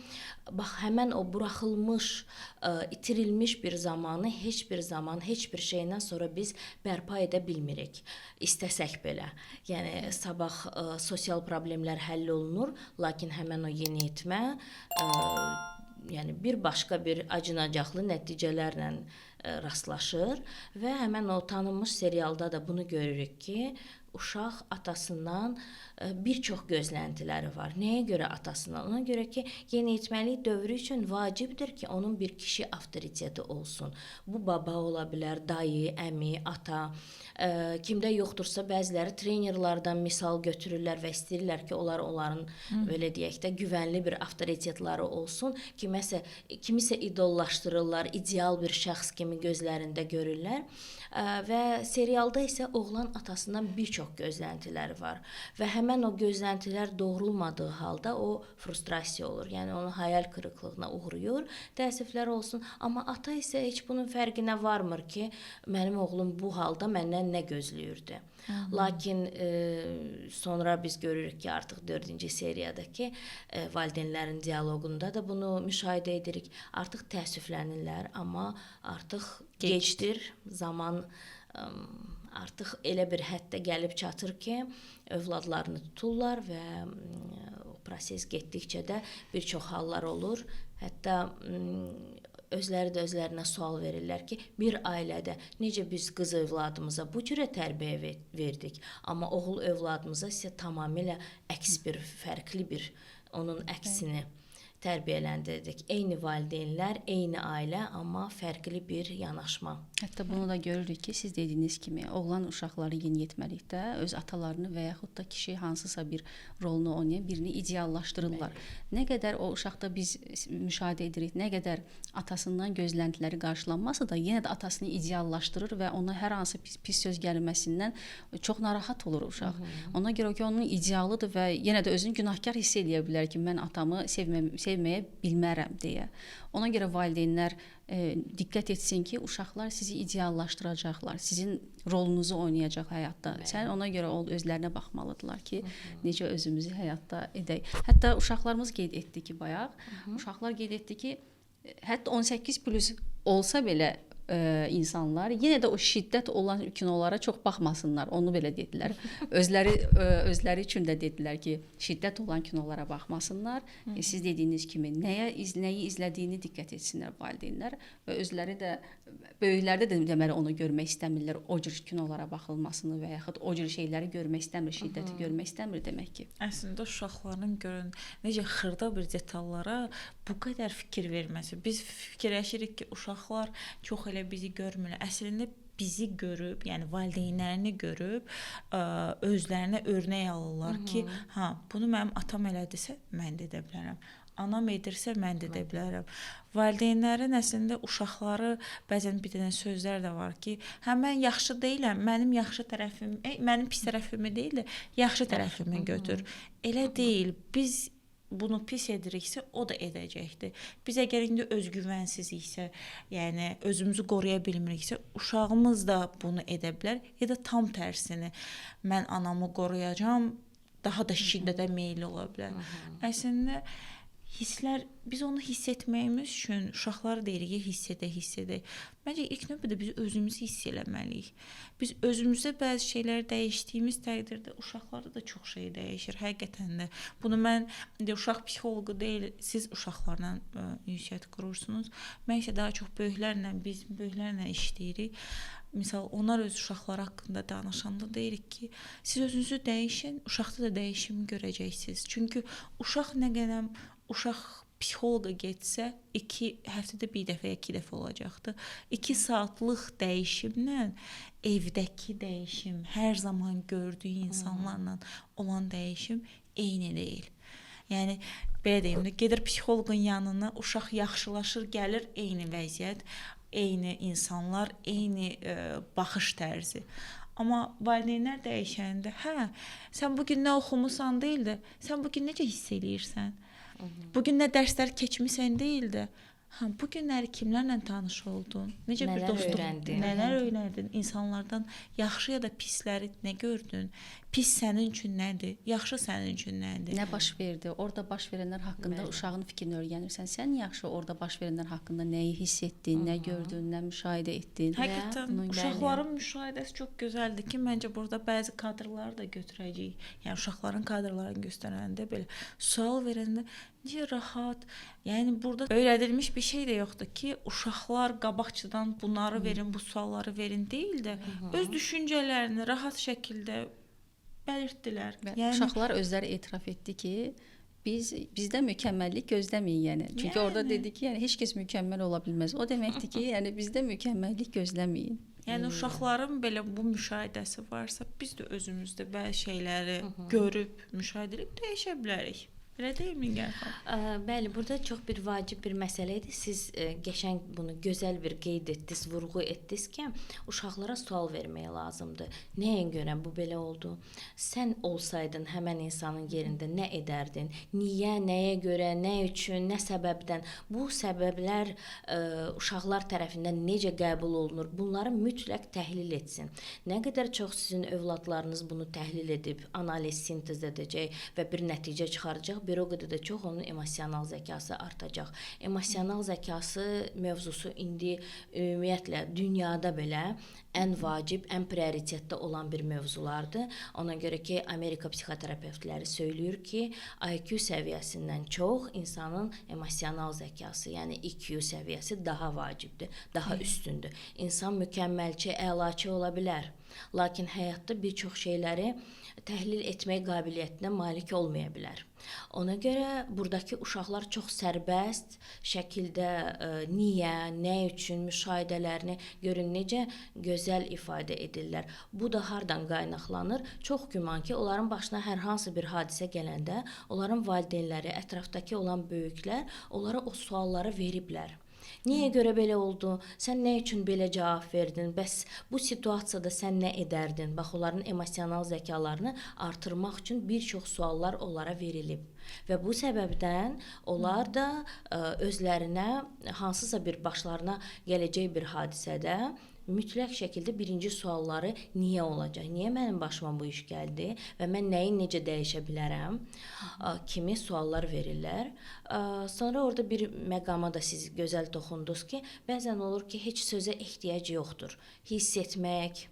bax həmin o buraxılmış, itirilmiş bir zamanı heç bir zaman, heç bir şeydən sonra biz bərpa edə bilmirik. İstəsək belə. Yəni sabah sosial problemlər həll olunur, lakin həmin o yeniyetmə yəni bir başqa bir acınacaqlı nəticələrlə rastlaşır və həmin o tanınmış serialda da bunu görürük ki, uşaq atasından bir çox gözləntiləri var. Nəyə görə atasından? Ona görə ki, yeniyetməlik dövrü üçün vacibdir ki, onun bir kişi avtoriteti olsun. Bu baba ola bilər, dayı, əmi, ata. Kimdə yoxdursa bəziləri trenerlardan misal götürürlər və istəyirlər ki, onların belə deyək də güvənli bir avtoritetləri olsun. Kimisə idollaşdırırlar, ideal bir şəxs kimi gözlərində görürlər. Və serialda isə oğlan atasından bir çox gözləntiləri var və həmin o gözləntilər doğrulmadığı halda o frustrasiya olur. Yəni onu hayal qırıqlığına uğrayır. Təəssüflər olsun, amma ata isə heç bunun fərqinə varmır ki, mənim oğlum bu halda məndən nə gözləyirdi. Lakin sonra biz görürük ki, artıq 4-cü seriyadakı valideynlərin dialoqunda da bunu müşahidə edirik. Artıq təəssüflənirlər, amma artıq gecdir, zaman artıq elə bir həddə gəlib çatır ki, övladlarını tuturlar və o proses getdikcə də bir çox hallar olur. Hətta özləri də özlərinə sual verirlər ki, bir ailədə necə biz qız övladımıza bu cürə tərbiyə verdik, amma oğul övladımıza isə tamamilə əks bir, fərqli bir onun əksini tərbiyələndirdik. Eyni valideynlər, eyni ailə, amma fərqli bir yanaşma. Hətta bunu da görürük ki, siz dediyiniz kimi, oğlan uşaqları yeniyetməlikdə öz atalarını və yaxud da kişi hansısa bir rolunu oynayan birini ideallaşdırırlar. Nə qədər o uşaqda biz müşahidə edirik, nə qədər atasından gözləntiləri qarşılanmasa da, yenə də atasını ideallaşdırır və ona hər hansı pis söz gəlməsindən çox narahat olur uşaq. Ona görə ki, onun idealıdır və yenə də özünü günahkar hiss edə bilər ki, mən atamı sevməyə bilmərəm deyə. Ona görə valideynlər diqqət etsin ki, uşaqlar sizi ideallaşdıracaqlar, sizin rolunuzu oynayacaq həyatda. Sən ona görə özlərinə baxmalıdırlar ki, necə özümüzü həyatda edək. Hətta uşaqlarımız qeyd etdi ki, bayaq, uşaqlar qeyd etdi ki, hətta 18+ olsa belə insanlar yenə də o şiddət olan kinolara çox baxmasınlar. Onu belə dedilər. Özləri üçün də dedilər ki, şiddət olan kinolara baxmasınlar. Siz dediyiniz kimi nəyi izlədiyini diqqət etsinlər valideynlər və özləri də böyüklərdə də deməli onu görmək istəmirlər. O cür kinolara baxılmasını və yaxud o cür şeyləri görmək istəmir, şiddəti görmək istəmir demək ki. Əslində uşaqların görün necə xırda bir detallara bu qədər fikir verməsi. Biz fikirləşirik ki, uşaqlar çox elə bizi görmürlər. Əslində bizi görüb, yəni valideynlərini görüb, özlərinə örnək alırlar ki, bunu mənim atam elədisə, mən də edə bilərəm. anam edirsə mən də edə bilərəm. Valideynlərin əslində uşaqları bəzən bir dənə sözlər də var ki, hə mən yaxşı deyiləm, mənim yaxşı tərəfim, mənim pis tərəfimi deyil də yaxşı tərəfimi götür. Elə deyil. Biz bunu pis ediriksə, o da edəcəkdir. Biz əgər indi özgüvənsiziksə, yəni özümüzü qoruya bilmiriksə, uşağımız da bunu edə bilər, ya da tam tərsini. Mən anamı qoruyacağam, daha da şiddətə meyilli ola bilər. Əslində hisslər, biz onu hiss etməyimiz üçün uşaqları deyirik, hiss edək. Məncə ilk növbədə biz özümüzü hiss eləməliyik. Biz özümüzdə bəzi şeyləri dəyişdiyimiz təqdirdə uşaqlarda da çox şey dəyişir, həqiqətən də. Bunu mən uşaq psixoloqu deyil, siz uşaqlarla ünsiyyət qurursunuz. Mən isə daha çox biz böyüklərlə işləyirik. Misal, onlar öz uşaqları haqqında danışanda deyirik ki, siz özünüzü dəyişin, uşaqda da dəyişimi görəcəksiniz. Çünki uşaq psixoloqa getsə 2 həftədə bir dəfə, 2 dəfə olacaqdı. 2 saatlıq dəyişimlə evdəki dəyişim, hər zaman gördüyü insanlarla olan dəyişim eyni deyil. Yəni belə deyim də, gedir psixoloqun yanına, uşaq yaxşılaşır, gəlir eyni vəziyyət, eyni insanlar, eyni baxış tərzi. Amma valideynlər dəyişəndə, hə, sən bu gün nə oxumusan deyil də, sən bu gün necə hiss eləyirsən? Bu gün nə dərslər keçmisən deyil də, hə, bu günləri kimlərlə tanış oldun? Necə bir dostluq, nələr öyrəndin? İnsanlardan yaxşı ya da pisləri nə gördün? Pis sənin üçün nədir? Yaxşı sənin üçün nədir? Nə baş verdi? Orada baş verənlər haqqında uşağın fikrini öyrənirsən. Sən yaxşı orada baş verənlər haqqında nəyi hiss etdin, nə gördün, nə müşahidə etdin? Həqiqətən uşaqların müşahidəsi çox gözəldir ki, məncə burada bəzi kadrları da götürəcəyik. Yəni uşaqların kadrlarını göstərəndə belə sual verəndə necə rahat. Yəni burada öyrədilmiş bir şey də yoxdur ki, uşaqlar qabaqçıdan bunları verin, bu sualları verin deyil də öz düşüncələrini rahat şəkildə belirtdilər. Yəni uşaqlar özləri etiraf etdi ki, bizdə mükəmməllik gözləməyin, yəni. Çünki orada dedi ki, yəni heç kəs mükəmməl ola bilməz. O deməkdir ki, yəni bizdə mükəmməllik gözləməyin. Yəni uşaqların belə bu müşahidəsi varsa, biz də özümüzdə bəzi şeyləri görüb, müşahidə edib dəyişə bilərik. Elə deyilmi Gərxan? Bəli, burada çox bir vacib bir məsələ idi. Siz qəşəng bunu gözəl bir qeyd etdiniz, vurğu etdiniz ki, uşaqlara sual vermək lazımdır. Nəyə görə bu belə oldu? Sən olsaydın həmən insanın yerində nə edərdin? Niyə, nəyə görə, nə üçün, nə səbəbdən? Bu səbəblər uşaqlar tərəfindən necə qəbul olunur? Bunları mütləq təhlil etsin. Nə qədər çox sizin övladlarınız bunu təhlil edib, analiz, sintez edəcək və bir nəticə çıxaracaq, bir o qədər də çox onun emosional zəkası artacaq. Emosional zəkası mövzusu indi ümumiyyətlə dünyada belə ən vacib, ən prioritetdə olan bir mövzulardır. Ona görə ki, Amerika psixoterapevtləri söyləyir ki, IQ səviyyəsindən çox insanın emosional zəkası, yəni EQ səviyyəsi daha vacibdir, daha üstündür. İnsan mükəmməlçi, əlaçı ola bilər. Lakin həyatda bir çox şeyləri təhlil etmək qabiliyyətinə malik olmaya bilər. Ona görə buradakı uşaqlar çox sərbəst şəkildə niyə, nə üçün müşahidələrini görün necə gözəl ifadə edirlər. Bu da hardan qaynaqlanır? Çox güman ki, onların başına hər hansı bir hadisə gələndə, onların valideynləri, ətrafdakı olan böyüklər onlara o sualları veriblər. Niyə görə belə oldu? Sən nə üçün belə cavab verdin? Bəs bu situasiyada sən nə edərdin? Bax, onların emosional zəkalarını artırmaq üçün bir çox suallar onlara verilib. Və bu səbəbdən onlar da özlərinə hansısa bir başlarına gələcək bir hadisədə mütləq şəkildə birinci sualları niyə olacaq? Niyə mənim başıma bu iş gəldi və mən nəyi necə dəyişə bilərəm? Kimi suallar verirlər. Sonra orada bir məqama da siz gözəl toxundunuz ki, bəzən olur ki, heç sözə ehtiyac yoxdur. Hiss etmək,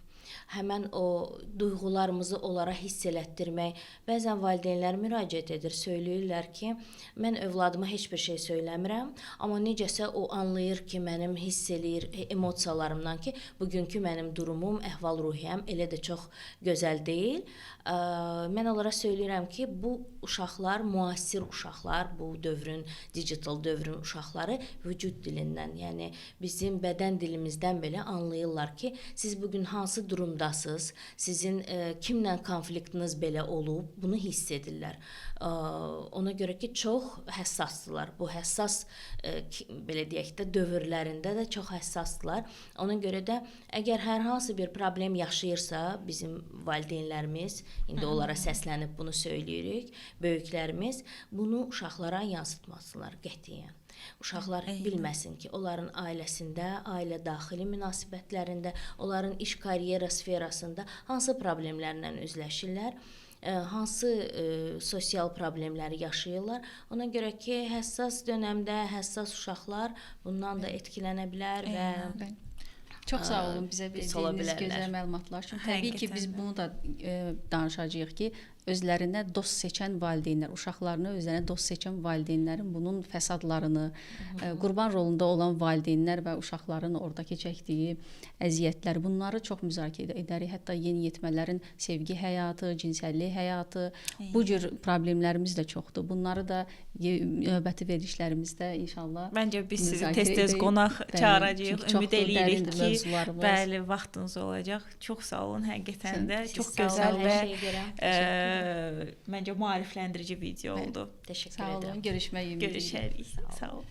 həmən o duyğularımızı onlara hiss elətdirmək. Bəzən valideynlər müraciət edir, söyləyirlər ki, mən övladıma heç bir şey söyləmirəm, amma necəsə o anlayır ki, mənim hiss eləyir emosiyalarımdan ki, bugünkü mənim durumum, əhval-ruhiyyəm elə də çox gözəl deyil. Mən onlara söyləyirəm ki, bu uşaqlar, müasir uşaqlar, bu dövrün, digital dövrün uşaqları vücud dilindən, yəni bizim bədən dilimizdən belə anlayırlar ki, siz bugün hansı durum durumdasınız, sizin kimlə konfliktiniz belə olub, bunu hiss edirlər. Ona görə ki, çox həssasdırlar. Bu həssas belə deyək də dövrlərində də çox həssasdırlar. Ona görə də əgər hər hansı bir problem yaşayırsa bizim valideynlərimiz, indi onlara səslənib bunu söyləyirik, böyüklərimiz bunu uşaqlara yansıtmasınlar qətiyyən. Uşaqlar bilməsin ki, onların ailəsində, ailə daxili münasibətlərində, onların iş karyera sferasında hansı problemlərlə üzləşirlər, hansı sosial problemləri yaşayırlar. Ona görə ki, həssas dönəmdə həssas uşaqlar bundan da etkilənə bilər və Çox sağ olun bizə verdiyiniz gözəl məlumatlar üçün. Təbii ki, biz bunu da danışacağıq ki, özlərinə dost seçən valideynlər, uşaqlarını özlərinə dost seçən valideynlərin bunun fəsadlarını, qurban rolunda olan valideynlər və uşaqların oradakı çəkdiyi əziyyətlər, bunları çox müzakirə edərik. Hətta yeniyetmələrin sevgi həyatı, cinsəllik həyatı, bu cür problemlərimiz də çoxdur. Bunları da növbəti verilişlərimizdə inşallah Məncə biz sizi tez-tez qonaq çağıracağıq. Ümid eləyirik ki, bəli, vaxtınız olacaq. Çox sağ olun həqiqətən də. Çox gözəl və məncə maarifləndirici video oldu. Təşəkkür edirəm. Sağ olun, görüşmək ümidi ilə. Görüşərik. Sağ olun.